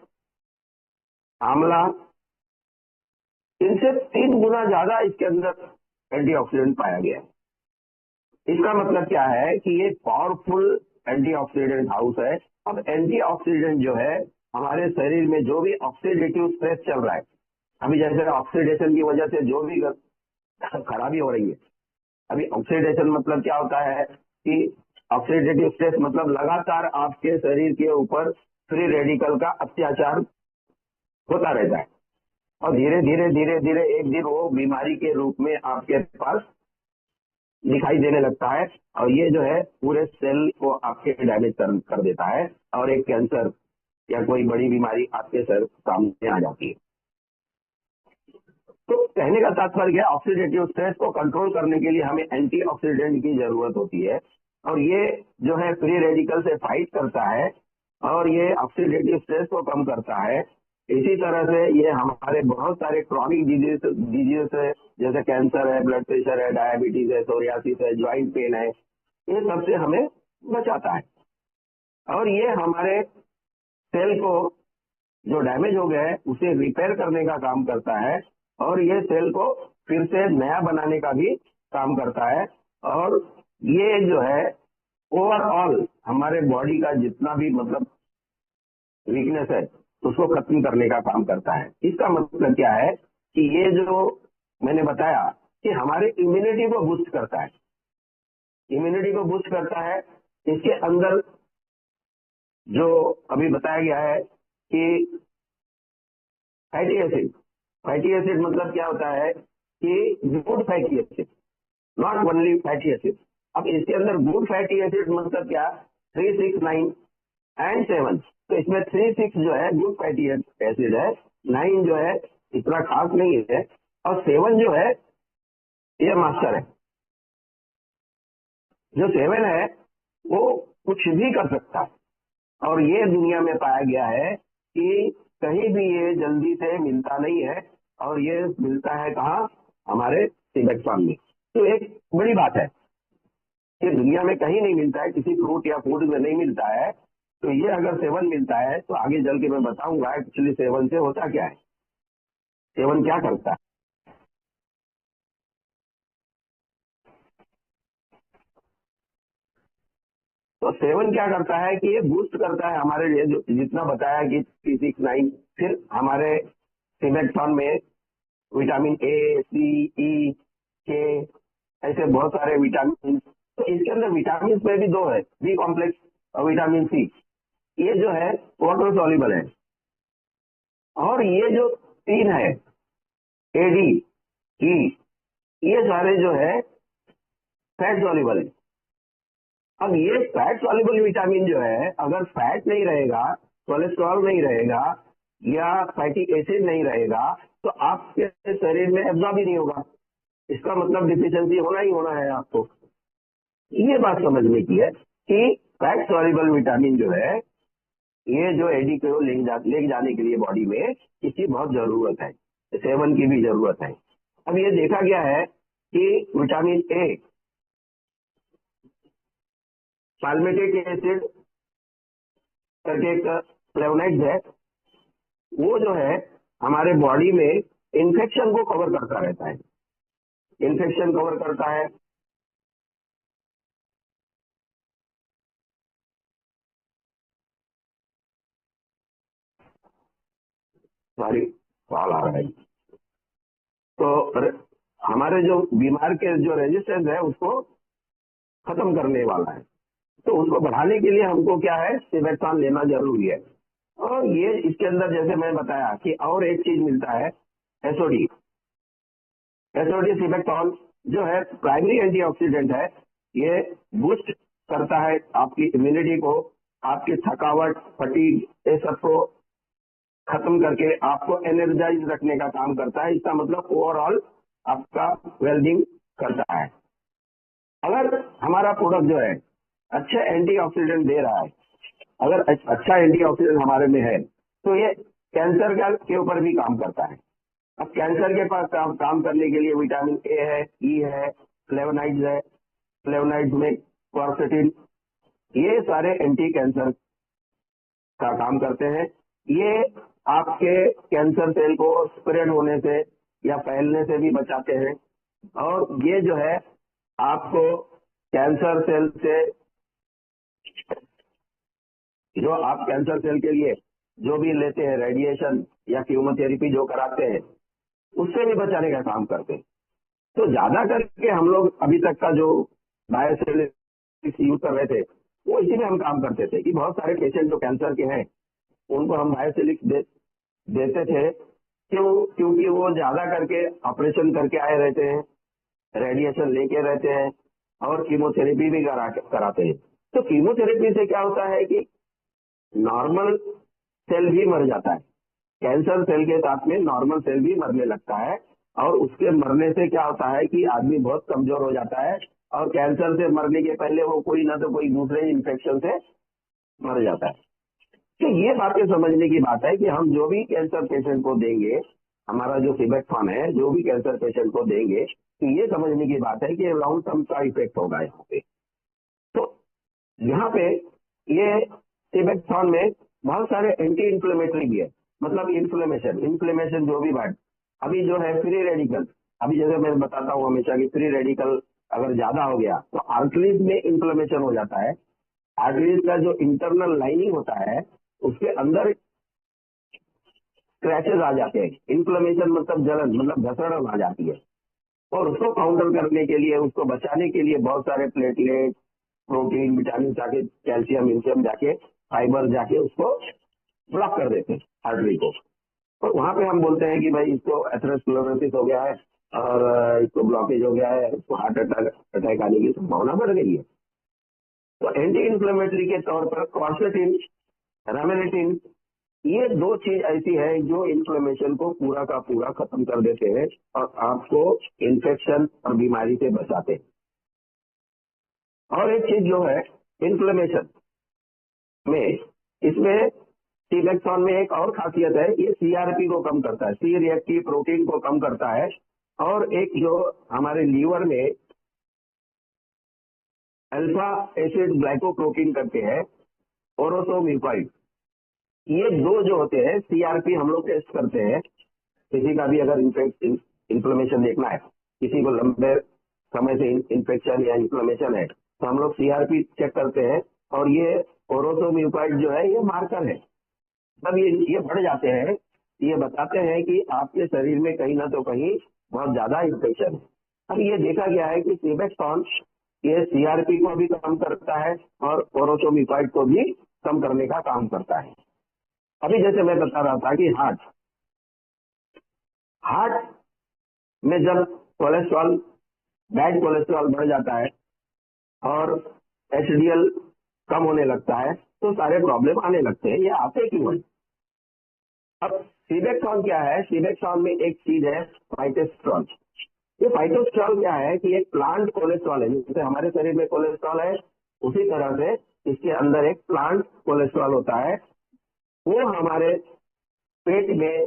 amla, इनसे 3 गुना ज्यादा इसके अंदर एंटीऑक्सीडेंट पाया गया है। इसका मतलब क्या है कि ये पावरफुल एंटीऑक्सीडेंट हाउस है। अब एंटीऑक्सीडेंट जो है हमारे शरीर में जो भी ऑक्सीडेटिव स्ट्रेस चल रहा है, अभी जैसे ऑक्सीडेशन की वजह से जो भी खराबी हो रही है, अभी ऑक्सीडेशन मतलब क्या होता है कि ऑक्सीडेटिव स्ट्रेस मतलब लगातार आपके शरीर के ऊपर फ्री रेडिकल का अत्याचार होता रहता है और धीरे धीरे धीरे धीरे एक दिन वो बीमारी के रूप में आपके पास दिखाई देने लगता है, और ये जो है पूरे सेल को आपके डैमेज कर देता है और एक कैंसर या कोई बड़ी बीमारी आपके सर सामने आ जाती है। तो कहने का तात्पर्य क्या, ऑक्सीडेटिव स्ट्रेस को कंट्रोल करने के लिए हमें एंटीऑक्सीडेंट की जरूरत होती है, और ये जो है फ्री रेडिकल से फाइट करता है और ये ऑक्सीडेटिव स्ट्रेस को कम करता है। इसी तरह से ये हमारे बहुत सारे क्रॉनिक डिजीज है, जैसे कैंसर है, ब्लड प्रेशर है, डायबिटीज है, सोरियासिस है, ज्वाइंट पेन है, ये सबसे हमें बचाता है। और ये हमारे सेल को जो डैमेज हो गया है उसे रिपेयर करने का काम करता है, और ये सेल को फिर से नया बनाने का भी काम करता है। और ये जो है ओवरऑल हमारे बॉडी का जितना भी मतलब वीकनेस है उसको खत्म करने का काम करता है। इसका मतलब क्या है कि ये जो मैंने बताया कि हमारे इम्यूनिटी को बूस्ट करता है, इम्यूनिटी को बूस्ट करता है। इसके अंदर जो अभी बताया गया है कि फैटी एसिड, फैटी एसिड मतलब क्या होता है कि good fatty acid, not only fatty acid. अब इसके अंदर गुड फैटी एसिड मतलब क्या, 3, 6, 9 एंड 7। तो इसमें 3, 6 जो है गुड फैटी एसिड है, 9 जो है इतना खास नहीं है, और 7 जो है ये मास्टर है। जो 7 है वो कुछ भी कर सकता है, और ये दुनिया में पाया गया है कि कहीं भी ये जल्दी से मिलता नहीं है, और ये मिलता है कहाँ, हमारे सिबेक्टॉन में। तो एक बड़ी बात है कि दुनिया में कहीं नहीं मिलता है, किसी फ्रूट या फूड में नहीं मिलता है। तो ये अगर सेवन मिलता है तो आगे चल के मैं बताऊंगा एक्चुअली सेवन से होता क्या है, सेवन क्या करता है। तो सेवन क्या करता है कि ये बूस्ट करता है हमारे लिए, जो जितना बताया कि P6, 9, फिर हमारे सिमेक्टॉन में विटामिन ए, सी, ई, के, ऐसे बहुत सारे विटामिन। तो इसके अंदर विटामिन में भी 2 है, बी कॉम्प्लेक्स और विटामिन सी। ये जो है वाटर सॉल्युबल है, और ये जो 3 है एडी, ई, ये सारे जो है फैट सॉल्युबल है। अब ये फैट सॉल्युबल विटामिन जो है, अगर फैट नहीं रहेगा, कोलेस्ट्रॉल नहीं रहेगा या फैटी एसिड नहीं रहेगा तो आपके शरीर में एब्जॉर्ब ही नहीं होगा। इसका मतलब डिफिशियंसी होना ही होना है आपको। ये बात समझने की है कि फैट सॉल्युबल विटामिन जो है, ये जो एडी को ले जाने के लिए बॉडी में इसकी बहुत जरूरत है, सेवन की भी जरूरत है। अब ये देखा गया है कि विटामिन ए, पाल्मेटिक एसिड करके एक फ्लेवोनाइड है, वो जो है हमारे बॉडी में इन्फेक्शन को कवर करता रहता है, इन्फेक्शन कवर करता है। सॉरी, कॉल आ रहा है। तो हमारे जो बीमार के जो रेजिस्टेंस है उसको खत्म करने वाला है, तो उसको बढ़ाने के लिए हमको क्या है, सिमेक्टॉन लेना जरूरी है। और ये इसके अंदर जैसे मैं बताया कि और एक चीज मिलता है, एसओडी। एसओडी सिमेक्टॉन जो है प्राइमरी एंटीऑक्सीडेंट है, ये बूस्ट करता है आपकी इम्यूनिटी को, आपकी थकावट, फटीग, ये सबको खत्म करके आपको एनर्जाइज रखने का काम करता है। इसका मतलब ओवरऑल आपका वेलबींग करता है। अगर हमारा प्रोडक्ट जो है अच्छे एंटीऑक्सीडेंट दे रहा है, अगर अच्छा एंटीऑक्सीडेंट हमारे में है तो ये कैंसर के ऊपर भी काम करता है। अब कैंसर के पास काम करने के लिए विटामिन ए है, ई है, फ्लेवोनाइड्स है, फ्लेवोनाइड्स में क्वारसेटिन, ये सारे एंटी कैंसर का काम करते हैं। ये आपके कैंसर सेल को स्प्रेड होने से या फैलने से भी बचाते हैं। और ये जो है आपको कैंसर सेल से, जो आप कैंसर सेल के लिए जो भी लेते हैं रेडिएशन या कीमोथेरेपी जो कराते हैं, उससे भी बचाने का काम करते हैं। तो ज्यादा करके हम लोग अभी तक का जो बायोसिलिक्स यूज कर रहे थे वो इसी में हम काम करते थे कि बहुत सारे पेशेंट जो कैंसर के हैं उनको हम बायोसिलिक्स देते थे। क्योंकि वो ज्यादा करके ऑपरेशन करके आए रहते हैं, रेडिएशन लेके रहते हैं और कीमोथेरेपी भी कराते हैं। तो कीमोथेरेपी से क्या होता है कि नॉर्मल सेल भी मर जाता है, कैंसर सेल के साथ में नॉर्मल सेल भी मरने लगता है, और उसके मरने से क्या होता है कि आदमी बहुत कमजोर हो जाता है, और कैंसर से मरने के पहले वो कोई ना तो कोई दूसरे इन्फेक्शन से मर जाता है। तो ये बातें समझने की बात है कि हम जो भी कैंसर पेशेंट को देंगे, हमारा जो सिमेक्टॉन है, जो भी कैंसर पेशेंट को देंगे, तो ये समझने की बात है कि लॉन्ग टर्म का इफेक्ट होगा यहाँ पे। तो यहाँ पे ये सिमेक्टॉन में बहुत सारे एंटी इन्फ्लेमेटरी भी है, मतलब इन्फ्लेमेशन जो भी बात, अभी जो है फ्री रेडिकल, अभी जैसे मैं बताता हूँ हमेशा कि फ्री रेडिकल अगर ज्यादा हो गया तो आर्टरीज में इन्फ्लेमेशन हो जाता है। आर्टरीज का जो इंटरनल लाइनिंग होता है उसके अंदर क्रैचेस आ जाते हैं। इन्फ्लेमेशन मतलब जलन, मतलब घसड़न आ जाती है, और उसको काउंटर करने के लिए, उसको बचाने के लिए बहुत सारे प्लेटलेट, प्रोटीन, विटामिन जाके, कैल्शियम, इंशियम जाके, फाइबर जाके उसको ब्लॉक कर देते हैं आर्टरी को। और वहां पे हम बोलते हैं कि भाई इसको एथेरोस्क्लेरोसिस हो गया है और इसको ब्लॉकेज हो गया है, इसको हार्ट अटैक आने की संभावना बढ़ गई है। तो एंटी इन्फ्लेमेटरी के तौर पर क्वारसेटिन, रामिनेटिन, ये 2 चीज ऐसी है जो इन्फ्लेमेशन को पूरा का पूरा खत्म कर देते हैं और आपको इन्फेक्शन और बीमारी से बचाते हैं। और एक चीज जो है इन्फ्लेमेशन में, इसमें सिमेक्टॉन में एक और खासियत है, ये सीआरपी को कम करता है, सी रिएक्टिव प्रोटीन को कम करता है। और एक जो हमारे लीवर में अल्फा एसिड ग्लाइकोप्रोटीन करके है, ओरोसोम्यूकॉइड। ये दो जो होते हैं, सीआरपी हम लोग टेस्ट करते हैं। किसी का भी अगर इन्फ्लेमेशन देखना है, किसी को लंबे समय से इन्फेक्शन या इन्फ्लेमेशन है, तो हम लोग सीआरपी चेक करते हैं। और ये ओरोसोम्यूकॉइड जो है ये मार्कर है। तब ये बढ़ जाते हैं, ये बताते हैं कि आपके शरीर में कहीं ना तो कहीं बहुत ज्यादा इन्फेक्शन है। अब ये देखा गया है कि सीबेक्टॉन ये सीआरपी को भी कम करता है और ओरोसोम्यूकॉइड को भी कम करने का काम करता है। अभी जैसे मैं बता रहा था कि हार्ट में जब कोलेस्ट्रॉल, बैड कोलेस्ट्रॉल बढ़ जाता है और एचडीएल कम होने लगता है, तो सारे प्रॉब्लम आने लगते हैं। ये आते क्यों हैं? अब सीबेक्टॉन क्या है? सीबेक्टॉन में एक चीज है फाइटोस्ट्रॉल। ये फाइटोस्ट्रॉल क्या है कि एक प्लांट कोलेस्ट्रॉल है। जैसे हमारे शरीर में कोलेस्ट्रॉल है, उसी तरह से इसके अंदर एक प्लांट कोलेस्ट्रॉल होता है। वो हमारे पेट में,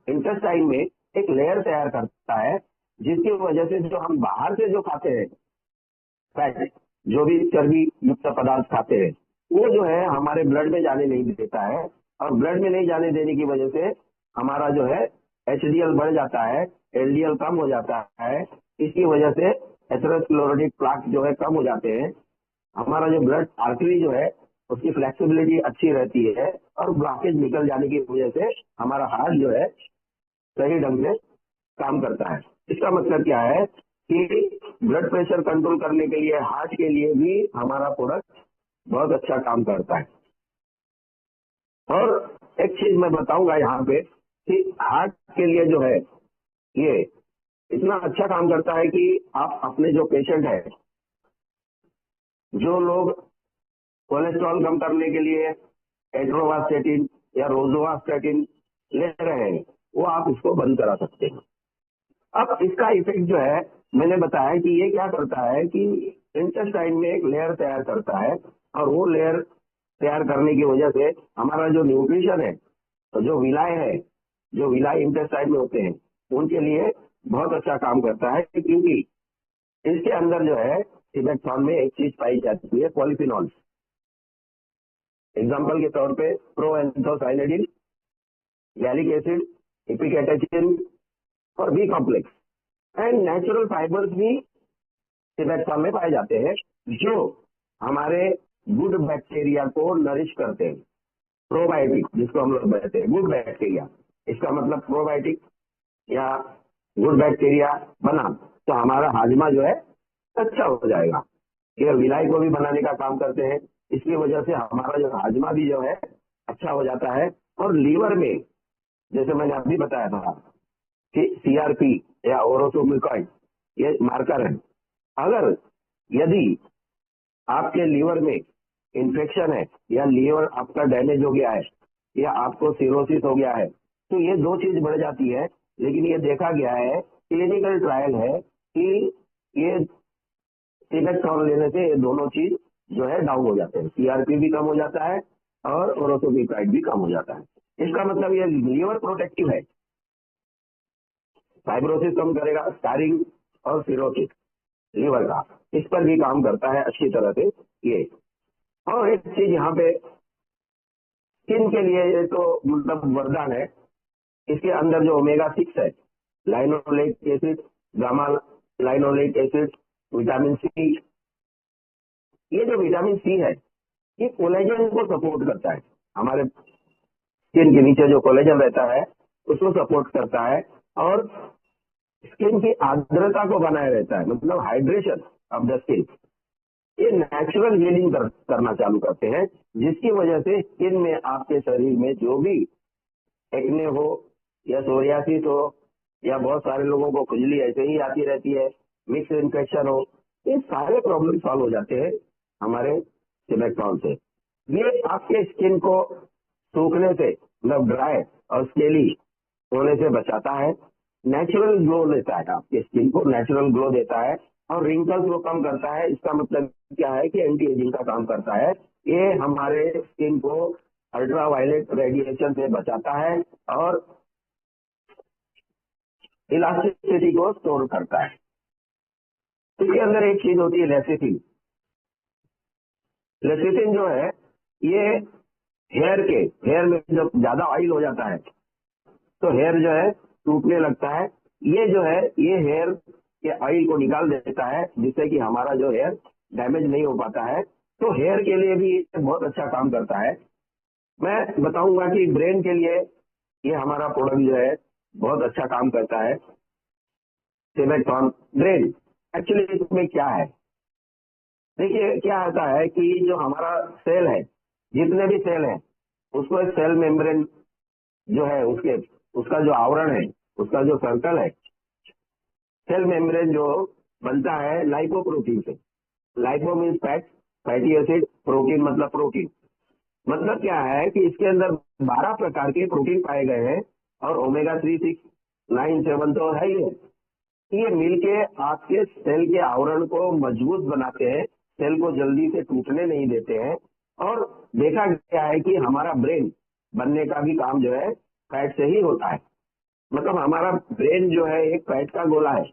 इंटेस्टाइन में एक लेयर तैयार करता है, जिसकी वजह से जो हम बाहर से जो खाते हैं फैट, जो भी चर्बी युक्त पदार्थ खाते हैं, वो जो है हमारे ब्लड में जाने नहीं देता है। और ब्लड में नहीं जाने देने की वजह से हमारा जो है एचडीएल बढ़ जाता है, एलडीएल कम हो जाता है। इसकी वजह से एथेरोस्क्लेरोटिक प्लाक जो है कम हो जाते हैं। हमारा जो ब्लड आर्टरी जो है उसकी फ्लेक्सिबिलिटी अच्छी रहती है और ब्लॉकेज निकल जाने की वजह से हमारा हार्ट जो है सही ढंग से काम करता है। इसका मतलब क्या है कि ब्लड प्रेशर कंट्रोल करने के लिए, हार्ट के लिए भी हमारा प्रोडक्ट बहुत अच्छा काम करता है। और एक चीज मैं बताऊंगा यहाँ पे कि हार्ट के लिए जो है ये इतना अच्छा काम करता है कि आप अपने जो पेशेंट है, जो लोग कोलेस्ट्रॉल कम करने के लिए एट्रोवास्टेटिन या रोजोवास्टेटिन ले रहे हैं, वो आप इसको बंद करा सकते हैं। अब इसका इफेक्ट जो है, मैंने बताया कि ये क्या करता है कि इंटेस्टाइन में एक लेयर तैयार करता है, और वो लेयर तैयार करने की वजह से हमारा जो न्यूट्रिशन है, तो जो विलाय है, जो विलाय इंटेस्टाइन में होते हैं, उनके लिए बहुत अच्छा काम करता है। क्योंकि इसके अंदर जो है सीबेक्टॉन में एक चीज पाई जाती है, पॉलीफिनॉल्स। एग्जाम्पल के तौर पे प्रोएंथोसाइनिडिन, गैलिक एसिड, इपिकेटाचिन और B complex and natural fibres भी सीबेक्टॉन में पाए जाते हैं, जो हमारे गुड बैक्टीरिया को नरिश करते हैं। प्रोबायोटिक जिसको हम लोग कहते हैं, गुड बैक्टीरिया, इसका मतलब प्रोबायोटिक या गुड बैक्टीरिया बना तो हमारा हाजमा जो है अच्छा हो जाएगा। ये विलाय को भी बनाने का काम करते हैं। इसकी वजह से हमारा जो हाजमा भी जो है अच्छा हो जाता है। और लीवर में, जैसे मैंने अभी बताया था कि सीआरपी या ओरोसोम्यूकॉइड ये मार्कर है। अगर यदि आपके लीवर में इन्फेक्शन है या लीवर आपका डैमेज हो गया है या आपको सिरोसिस हो गया है, तो ये दो चीज बढ़ जाती है। लेकिन ये देखा गया है, क्लिनिकल ट्रायल है कि ये सीबेक्टॉन लेने से ये दोनों चीज जो है डाउन हो जाते हैं। सीआरपी भी कम हो जाता है और ओरोसोम्यूकॉइड भी कम हो जाता है। इसका मतलब ये लीवर प्रोटेक्टिव है, फाइब्रोसिस कम करेगा, स्कारिंग और सिरोसिस लीवर का, इस पर भी काम करता है अच्छी तरह से ये। और एक चीज यहाँ पे स्किन के लिए ये तो मतलब वरदान है। इसके अंदर जो ओमेगा 6 है, linoleic acid, gamma linoleic acid, vitamin C, ये जो विटामिन सी है ये कोलेजन को सपोर्ट करता है। हमारे स्किन के नीचे जो कोलेजन रहता है उसको सपोर्ट करता है और स्किन की आर्द्रता को बनाए रहता है, मतलब हाइड्रेशन ऑफ द स्किन। ये नेचुरल हीलिंग करना चालू करते हैं, जिसकी वजह से स्किन में, आपके शरीर में जो भी एक्ने हो या सोरियासिस हो या बहुत सारे लोगों को खुजली ऐसे ही आती रहती है, मिक्स इन्फेक्शन हो, ये सारे प्रॉब्लम सॉल्व हो जाते हैं हमारे सीबेक्टॉन से। ये आपके स्किन को सूखने से, मतलब ड्राई और स्केली होने से बचाता है। नेचुरल ग्लो देता है, आपके स्किन को नेचुरल ग्लो देता है और रिंकल्स को कम करता है। इसका मतलब क्या है कि एंटी एजिंग का काम करता है। ये हमारे स्किन को अल्ट्रावायलेट रेडिएशन से बचाता है और इलास्टिसिटी को स्टोर करता है। इसके अंदर एक चीज होती है लेसिथिन। लेसिथिन जो है ये हेयर में जब ज्यादा ऑयल हो जाता है तो हेयर जो है टूटने लगता है। ये जो है ये हेयर के ऑयल को निकाल देता है जिससे कि हमारा जो हेयर डैमेज नहीं हो पाता है। तो हेयर के लिए भी ये बहुत अच्छा काम करता है। मैं बताऊंगा कि ब्रेन के लिए ये हमारा प्रोडक्ट जो है बहुत अच्छा काम करता है। सेबेक्टॉन ब्रेन एक्चुअली इसमें क्या है, देखिए क्या होता है कि जो हमारा सेल है, जितने भी सेल हैं उसको एक सेल मेम्ब्रेन जो है उसका जो आवरण है, उसका जो सर्कल है, सेल मेम्ब्रेन जो बनता है लाइपोप्रोटीन से। Lipo means fat, fatty acid, protein मतलब प्रोटीन। मतलब क्या है कि इसके अंदर 12 प्रकार के प्रोटीन पाए गए हैं और ओमेगा 3, 6, 9, 7 तो है ही है। ये मिलके आपके सेल के आवरण को मजबूत बनाते हैं, सेल को जल्दी से टूटने नहीं देते हैं। और देखा गया है कि हमारा ब्रेन बनने का भी काम जो है फैट से ही होता है। मतलब हमारा ब्रेन जो है एक फैट का गोला है।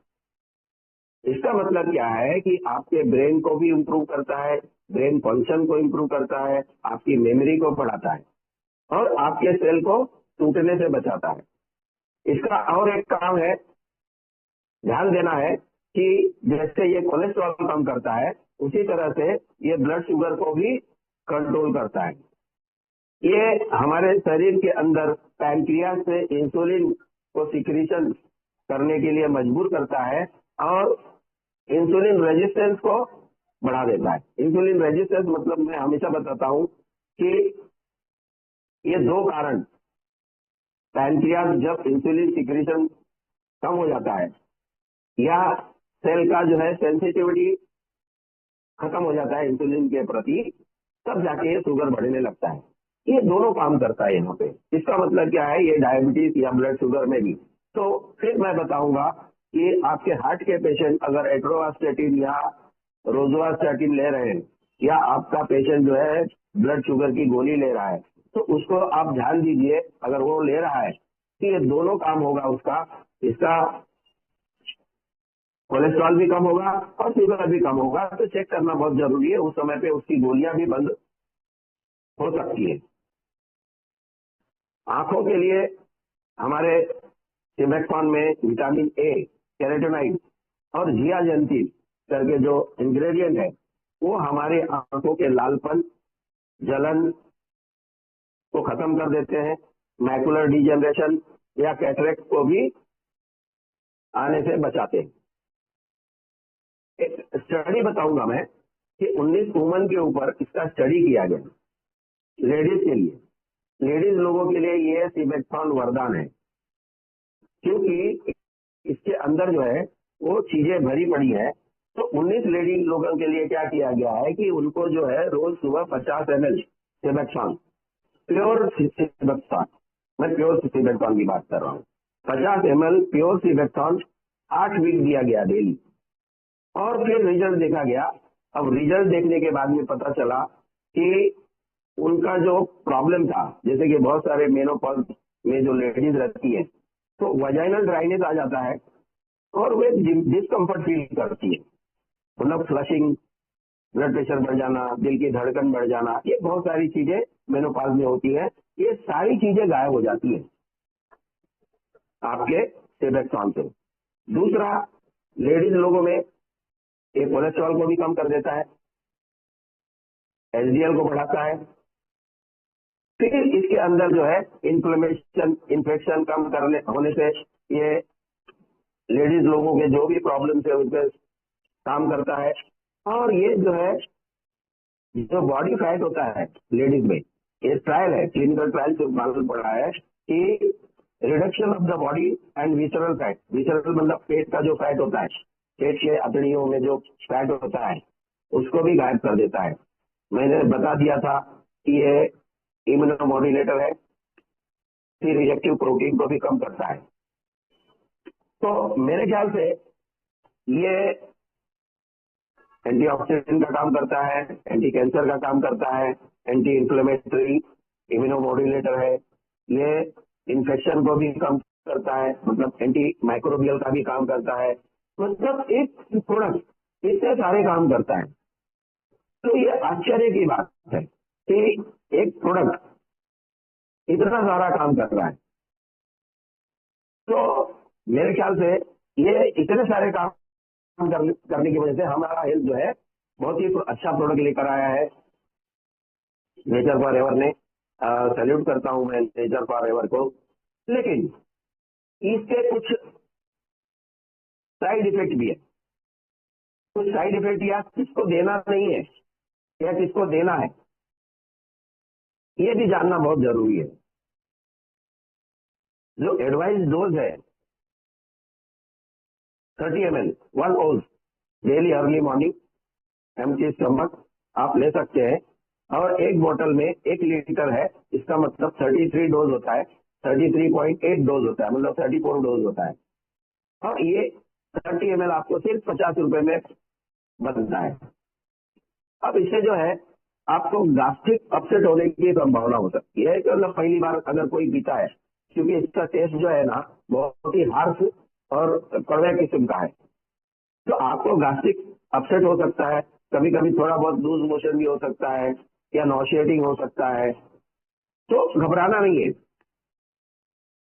इसका मतलब क्या है कि आपके ब्रेन को भी इम्प्रूव करता है, ब्रेन फंक्शन को इम्प्रूव करता है, आपकी मेमोरी को बढ़ाता है और आपके सेल को टूटने से बचाता है। इसका और एक काम है, ध्यान देना है कि जैसे ये कोलेस्ट्रॉल कम करता है उसी तरह से ये ब्लड शुगर को भी कंट्रोल करता है। ये हमारे शरीर के अंदर पैंक्रियास से इंसुलिन को सिक्रीशन करने के लिए मजबूर करता है और इंसुलिन रेजिस्टेंस को बढ़ा देता है। इंसुलिन रेजिस्टेंस मतलब मैं हमेशा बताता हूं कि ये दो कारण, पैंक्रियास जब इंसुलिन सिक्रीशन कम हो जाता है या सेल का जो है सेंसिटिविटी खत्म हो जाता है इंसुलिन के प्रति, तब जाके ये शुगर बढ़ने लगता है। ये दोनों काम करता है यहाँ पे। इसका मतलब क्या है, ये डायबिटीज या ब्लड शुगर में भी। तो फिर मैं बताऊंगा कि आपके हार्ट के पेशेंट अगर एट्रोवास्टेटिन या रोजुवास्टेटिन ले रहे हैं या आपका पेशेंट जो है ब्लड शुगर की गोली ले रहा है, तो उसको आप ध्यान दीजिए, अगर वो ले रहा है कि ये दोनों काम होगा उसका, इसका कोलेस्ट्रॉल भी कम होगा और शुगर भी कम होगा। तो चेक करना बहुत जरूरी है, उस समय पे उसकी गोलियां भी बंद हो सकती है। आंखों के लिए हमारे सिबेक्टॉन में विटामिन ए, कैरोटीनॉइड और जियाजेंटिन करके जो इंग्रेडिएंट है वो हमारे आंखों के लालपन, जलन को खत्म कर देते हैं, मैकुलर डिजेनरेशन या कैटरेक्ट को भी आने से बचाते हैं। एक स्टडी बताऊंगा मैं कि 19 वुमन के ऊपर इसका स्टडी किया गया, लेडीज के लिए। लेडीज लोगों के लिए ये सिबेक्टॉन वरदान है, क्योंकि इसके अंदर जो है वो चीजें भरी पड़ी है। तो 19 लेडी लोगों के लिए क्या किया गया है कि उनको जो है रोज सुबह 50 ml सिबेक्टॉन, प्योर सिबेक्टॉन, मैं प्योर सिबेक्टॉन की बात कर रहा हूँ, 50 ml प्योर सिबेक्टॉन 8 वीक दिया गया डेली। और फिर रिजल्ट देखा गया। अब रिजल्ट देखने के बाद में पता चला कि उनका जो प्रॉब्लम था, जैसे कि बहुत सारे मेनोपॉज में जो लेडीज रहती है तो वजाइनल ड्राइनेस आ जाता है और वे डिस्कम्फर्ट फील करती है, मतलब फ्लशिंग, ब्लड प्रेशर बढ़ जाना, दिल की धड़कन बढ़ जाना, ये बहुत सारी चीजें मेनोपॉज में होती है। ये सारी चीजें गायब हो जाती है आपके सिबेक्टॉन से। दूसरा, लेडीज लोगों में ये कोलेस्ट्रॉल को भी कम कर देता है, एचडीएल को बढ़ाता है। फिर इसके अंदर जो है इन्फ्लेमेशन, इन्फेक्शन कम करने होने से ये लेडीज लोगों के जो भी प्रॉब्लम है उस पर काम करता है। और ये जो है जो बॉडी फैट होता है लेडीज में, ये ट्रायल है, क्लिनिकल ट्रायल से मालूम पड़ा है कि reduction of the body and visceral fat, visceral मतलब पेट का जो फैट होता है, पेट के अतड़ियों में जो फैट होता है उसको भी गायब कर देता है। मैंने बता दिया था कि ये इम्यूनोमॉड्यूलेटर है, फिर रिएक्टिव प्रोटीन को भी कम करता है। तो मेरे ख्याल से ये एंटीऑक्सीडेंट का काम करता है, एंटी कैंसर का काम करता है, एंटी इंफ्लेमेटरी इम्यूनोमॉड्यूलेटर है, ये इन्फेक्शन को भी कम करता है, मतलब एंटी माइक्रोबियल का भी काम करता है। मतलब एक प्रोडक्ट इतने सारे काम करता है। तो ये आश्चर्य की बात है कि एक प्रोडक्ट इतना सारा काम कर रहा है। तो मेरे ख्याल से ये इतने सारे काम करने की वजह से हमारा हेल्थ जो है बहुत ही अच्छा प्रोडक्ट लेकर आया है नेचर फॉर एवर ने। सैल्यूट करता हूं मैं नेचर फॉर एवर को। लेकिन इसके कुछ साइड इफेक्ट भी है। कुछ साइड इफेक्ट या किसको देना नहीं है या किसको देना है, ये भी जानना बहुत जरूरी है। जो एडवाइस डोज है 30 ml 1 ओज daily early morning empty stomach आप ले सकते हैं। और एक बोतल में 1 लीटर है, इसका मतलब 33 डोज होता है, 33.8 डोज होता है, मतलब 34 डोज होता है। और ये 30 ml आपको सिर्फ 50 रुपए में बनता है। अब इससे जो है आपको गास्ट्रिक अपसेट होने की संभावना हो सकती है कि मतलब पहली बार अगर कोई पीता है, क्योंकि इसका टेस्ट जो है ना बहुत ही हार्श और कड़वे किस्म का है, तो आपको गास्ट्रिक अपसेट हो सकता है। कभी कभी थोड़ा बहुत लूज मोशन भी हो सकता है या नॉशिएटिंग हो सकता है। तो घबराना नहीं है।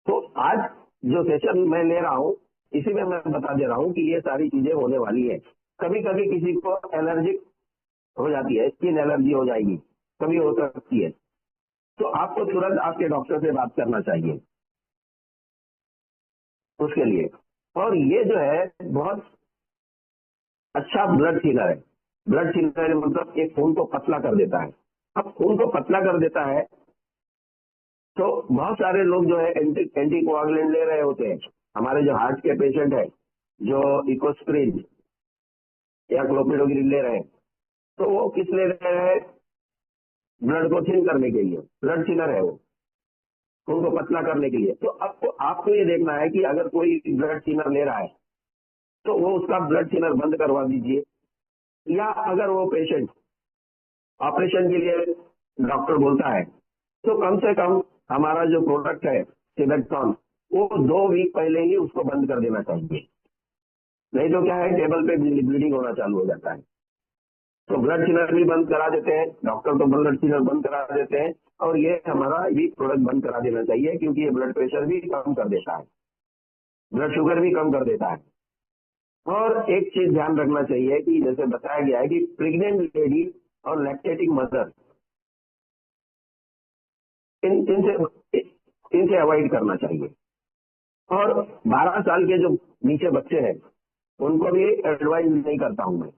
तो आज जो सेशन मैं ले रहा हूँ इसी में मैं बता दे रहा हूँ कि ये सारी चीजें होने वाली है। कभी कभी किसी को एलर्जिक हो जाती है, स्किन एलर्जी हो जाएगी, कभी हो सकती है, तो आपको तुरंत आपके डॉक्टर से बात करना चाहिए उसके लिए। और ये जो है बहुत अच्छा ब्लड थिनर है। ब्लड थिनर मतलब एक खून को पतला कर देता है। अब खून को पतला कर देता है तो बहुत सारे लोग जो है एंटी कोआगुलेंट ले रहे होते हैं। हमारे जो हार्ट के पेशेंट है जो इकोस्प्रिन या क्लोपिडोग्रिन ले रहे हैं, तो वो किस ले रहे हैं? ब्लड को थिन करने के लिए, ब्लड थिनर है वो, खून को पतला करने के लिए। तो आपको ये देखना है कि अगर कोई ब्लड थिनर ले रहा है तो वो उसका ब्लड थिनर बंद करवा दीजिए। या अगर वो पेशेंट ऑपरेशन के लिए डॉक्टर बोलता है तो कम से कम हमारा जो प्रोडक्ट है सिबेक्टॉन, वो 2 वीक पहले ही उसको बंद कर देना चाहिए। नहीं तो क्या है, टेबल पे ब्लीडिंग होना चालू हो जाता है। तो ब्लड थिनर भी बंद करा देते हैं डॉक्टर, तो ब्लड थिनर बंद करा देते हैं। और ये हमारा वीक प्रोडक्ट बंद करा देना चाहिए, क्योंकि ये ब्लड प्रेशर भी कम कर देता है, ब्लड शुगर भी कम कर देता है। और एक चीज ध्यान रखना चाहिए कि जैसे बताया गया है कि प्रेग्नेंट लेडी और लैक्टेटिंग मदर इनसे अवॉइड करना चाहिए। और 12 साल के जो नीचे बच्चे हैं उनको भी एडवाइस नहीं करता हूं मैं,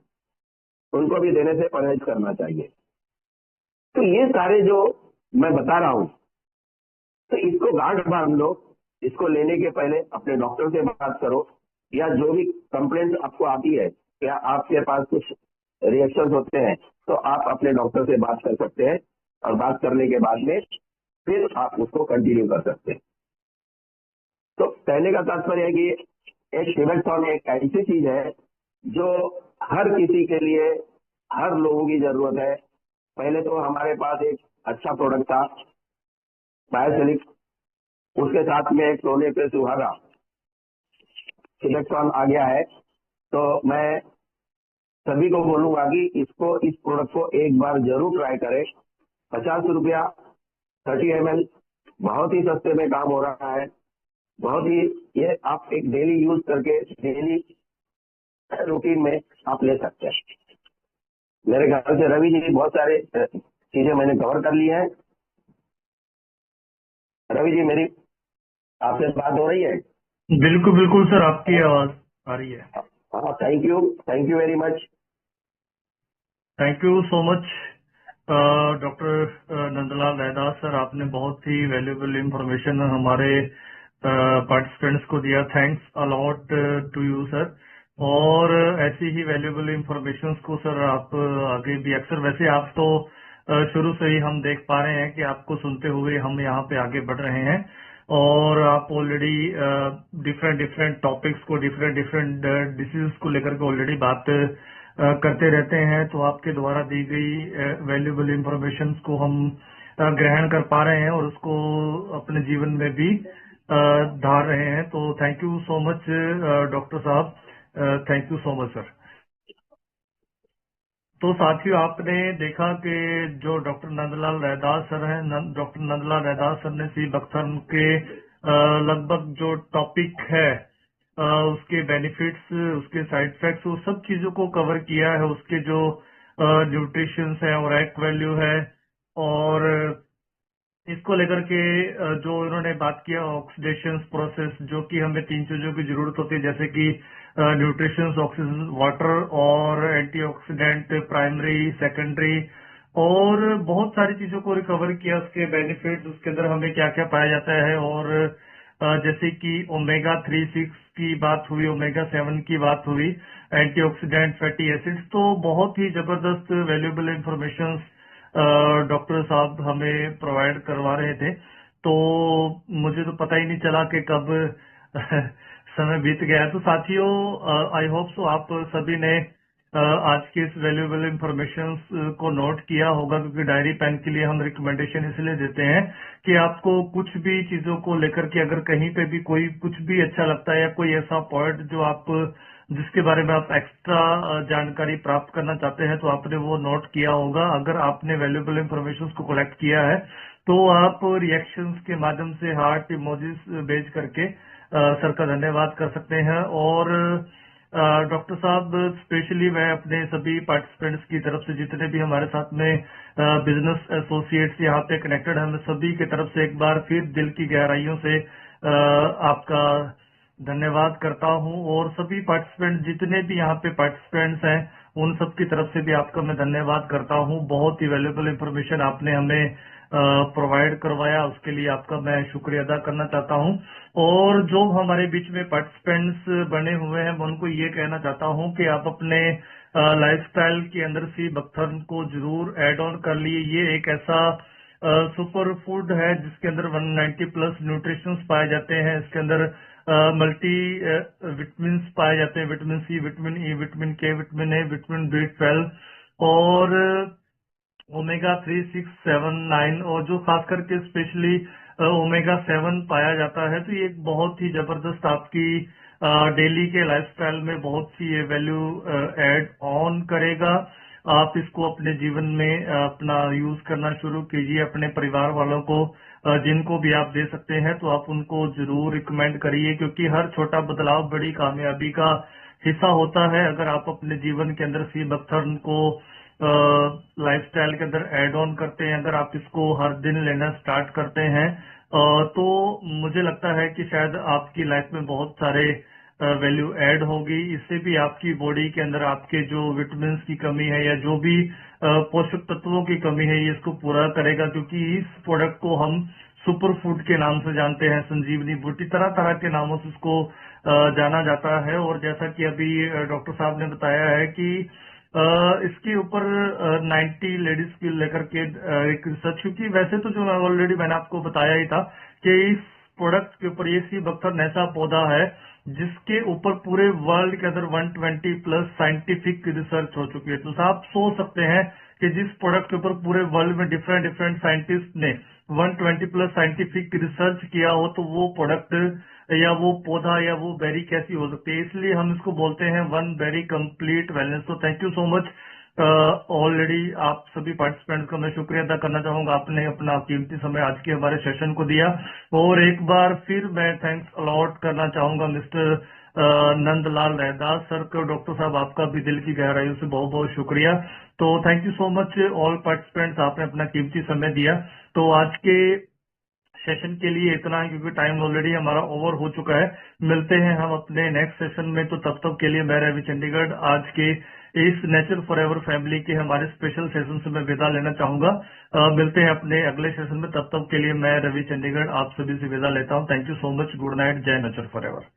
उनको भी देने से परहेज करना चाहिए। तो ये सारे जो मैं बता रहा हूं, तो इसको गांठ बांध लो। इसको लेने के पहले अपने डॉक्टर से बात करो, या जो भी कंप्लेंट आपको आती है या आपके पास कुछ रिएक्शन होते हैं तो आप अपने डॉक्टर से बात कर सकते हैं। और बात करने के बाद में फिर आप उसको कंटिन्यू कर सकते हैं। तो कहने का तात्पर्य है कि एक सिबेक्टॉन एक ऐसी चीज है जो हर किसी के लिए, हर लोगों की जरूरत है। पहले तो हमारे पास एक अच्छा प्रोडक्ट था बायोसिलिक, उसके साथ में एक सोने पे सुहागा सिबेक्टॉन आ गया है। तो मैं सभी को बोलूंगा कि इस प्रोडक्ट को एक बार जरूर ट्राई करें। 50 रुपया 30 ml, बहुत ही सस्ते में काम हो रहा है। बहुत ही, ये आप एक डेली यूज करके डेली रूटीन में आप ले सकते हैं। मेरे ख्याल से रवि जी बहुत सारे चीजें मैंने कवर कर ली है। रवि जी मेरी आपसे बात हो रही है? बिल्कुल बिल्कुल सर, आपकी आवाज आ रही है। हाँ, thank you very much. Thank you so much doctor Nandlal Raidas sir, आपने बहुत ही वैल्यूएबल इंफॉर्मेशन हमारे पार्टिसिपेंट्स को दिया। Thanks a lot to you sir. और ऐसी ही वैल्यूएबल इंफॉर्मेशन को सर आप आगे भी अक्सर, वैसे आप तो शुरू से ही हम देख पा रहे हैं कि आपको सुनते हुए हम यहाँ पे आगे बढ़ रहे हैं। और आप ऑलरेडी डिफरेंट टॉपिक्स को, डिफरेंट डिसीज को लेकर के ऑलरेडी बात करते रहते हैं। तो आपके द्वारा दी गई वैल्यूएबल इंफॉर्मेशन को हम ग्रहण कर पा रहे हैं और उसको अपने जीवन में भी धार रहे हैं। तो thank you so much doctor साहब, thank you so much sir. तो साथियों, आपने देखा कि जो डॉक्टर नंदलाल रैदास सर हैं, डॉक्टर नंदलाल रैदास सर ने सी बख्तर के लगभग जो टॉपिक है, उसके बेनिफिट्स, उसके साइड इफेक्ट्स, वो सब चीजों को कवर किया है। उसके जो न्यूट्रिशंस है और एक्ट वैल्यू है, और इसको लेकर के जो इन्होंने बात किया ऑक्सीडेशन प्रोसेस, जो कि हमें 3 चीजों की जरूरत होती है, जैसे कि न्यूट्रिशन, ऑक्सीजन, वाटर और एंटीऑक्सीडेंट, प्राइमरी, सेकेंडरी, और बहुत सारी चीजों को रिकवर किया, उसके बेनिफिट्स, उसके अंदर हमें क्या क्या पाया जाता है। और जैसे कि ओमेगा 3, 6 की बात हुई, ओमेगा 7 की बात हुई, एंटीऑक्सीडेंट, फैटी एसिड्स, तो बहुत ही जबरदस्त वैल्यूएबल इंफॉर्मेशन डॉक्टर साहब हमें प्रोवाइड करवा रहे थे। तो मुझे तो पता ही नहीं चला कि कब समय बीत गया। तो साथियों, आई होप सो आप सभी ने आज के इस वैल्यूएबल इंफॉर्मेशन को नोट किया होगा, क्योंकि डायरी पेन के लिए हम रिकमेंडेशन इसलिए देते हैं कि आपको कुछ भी चीजों को लेकर के अगर कहीं पे भी कोई कुछ भी अच्छा लगता है, या कोई ऐसा पॉइंट जो आप जिसके बारे में आप एक्स्ट्रा जानकारी प्राप्त करना चाहते हैं, तो आपने वो नोट किया होगा। अगर आपने वैल्यूएबल इंफॉर्मेशन को कलेक्ट किया है, तो आप रिएक्शंस के माध्यम से हार्ट इमोजीज भेज करके सर का धन्यवाद कर सकते हैं। और डॉक्टर साहब, स्पेशली मैं अपने सभी पार्टिसिपेंट्स की तरफ से, जितने भी हमारे साथ में बिजनेस एसोसिएट्स यहाँ पे कनेक्टेड हैं, मैं सभी की तरफ से एक बार फिर दिल की गहराइयों से आपका धन्यवाद करता हूं। और सभी पार्टिसिपेंट, जितने भी यहाँ पे पार्टिसिपेंट्स हैं, उन सब की तरफ से भी आपका मैं धन्यवाद करता हूं। बहुत ही वैल्यूएबल इंफॉर्मेशन आपने हमें प्रोवाइड करवाया, उसके लिए आपका मैं शुक्रिया अदा करना चाहता हूं। और जो हमारे बीच में पार्टिसिपेंट्स बने हुए हैं, मैं उनको ये कहना चाहता हूं कि आप अपने लाइफस्टाइल के अंदर सी बख्तर को जरूर ऐड ऑन कर लिए। ये एक ऐसा सुपर फूड है जिसके अंदर 190 प्लस न्यूट्रिशंस पाए जाते हैं। इसके अंदर मल्टी विटामिन पाए जाते हैं, vitamin C, vitamin E, vitamin K, vitamin A, vitamin B12 और ओमेगा 3, 6, 7, 9, और जो खास करके स्पेशली ओमेगा 7 पाया जाता है। तो ये एक बहुत ही जबरदस्त आपकी डेली के लाइफस्टाइल में बहुत सी ये वैल्यू ऐड ऑन करेगा। आप इसको अपने जीवन में अपना यूज करना शुरू कीजिए। अपने परिवार वालों को जिनको भी आप दे सकते हैं, तो आप उनको जरूर रिकमेंड करिए, क्योंकि हर छोटा बदलाव बड़ी कामयाबी का हिस्सा होता है। अगर आप अपने जीवन के अंदर सी बख्तर को लाइफस्टाइल के अंदर ऐड ऑन करते हैं, अगर आप इसको हर दिन लेना स्टार्ट करते हैं, तो मुझे लगता है कि शायद आपकी लाइफ में बहुत सारे वैल्यू ऐड होगी। इससे भी आपकी बॉडी के अंदर आपके जो विटामिन की कमी है, या जो भी पोषक तत्वों की कमी है, ये इसको पूरा करेगा। क्योंकि इस प्रोडक्ट को हम सुपर फूड के नाम से जानते हैं, संजीवनी बूटी, तरह तरह के नामों से इसको जाना जाता है। और जैसा कि अभी डॉक्टर साहब ने बताया है कि इसके ऊपर 90 लेडीज की लेकर के एक रिसर्च, क्योंकि वैसे तो जो ऑलरेडी मैंने आपको बताया ही था कि इस प्रोडक्ट के ऊपर, ये सी बख्तर ऐसा पौधा है जिसके ऊपर पूरे वर्ल्ड के अंदर 120 प्लस साइंटिफिक रिसर्च हो चुकी है। तो आप सोच सकते हैं कि जिस प्रोडक्ट के ऊपर पूरे वर्ल्ड में डिफरेंट डिफरेंट साइंटिस्ट ने 120 प्लस साइंटिफिक रिसर्च किया हो, तो वो प्रोडक्ट या वो पौधा या वो बेरी कैसी हो सकती है। इसलिए हम इसको बोलते हैं वन बेरी कंप्लीट वेलनेस। तो thank you so much already आप सभी पार्टिसिपेंट्स का मैं शुक्रिया अदा करना चाहूंगा। आपने अपना कीमती समय आज के हमारे सेशन को दिया, और एक बार फिर मैं थैंक्स अलॉट करना चाहूंगा मिस्टर नंदलाल रैदास सर को। डॉक्टर साहब, आपका भी दिल की गहराइयों से बहुत बहुत शुक्रिया। तो thank you so much all participants, आपने अपना कीमती समय दिया। तो आज के सेशन के लिए इतना है, क्योंकि टाइम ऑलरेडी हमारा ओवर हो चुका है। मिलते हैं हम अपने नेक्स्ट सेशन में। तो तब तक के लिए मैं रवि चंडीगढ़ आज के इस नेचर फॉरएवर फैमिली के हमारे स्पेशल सेशन से मैं विदा लेना चाहूंगा। मिलते हैं अपने अगले सेशन में। तब तक के लिए मैं रवि चंडीगढ़ आप सभी से विदा लेता हूं। Thank you so much. Good night. जय नेचर फॉरएवर।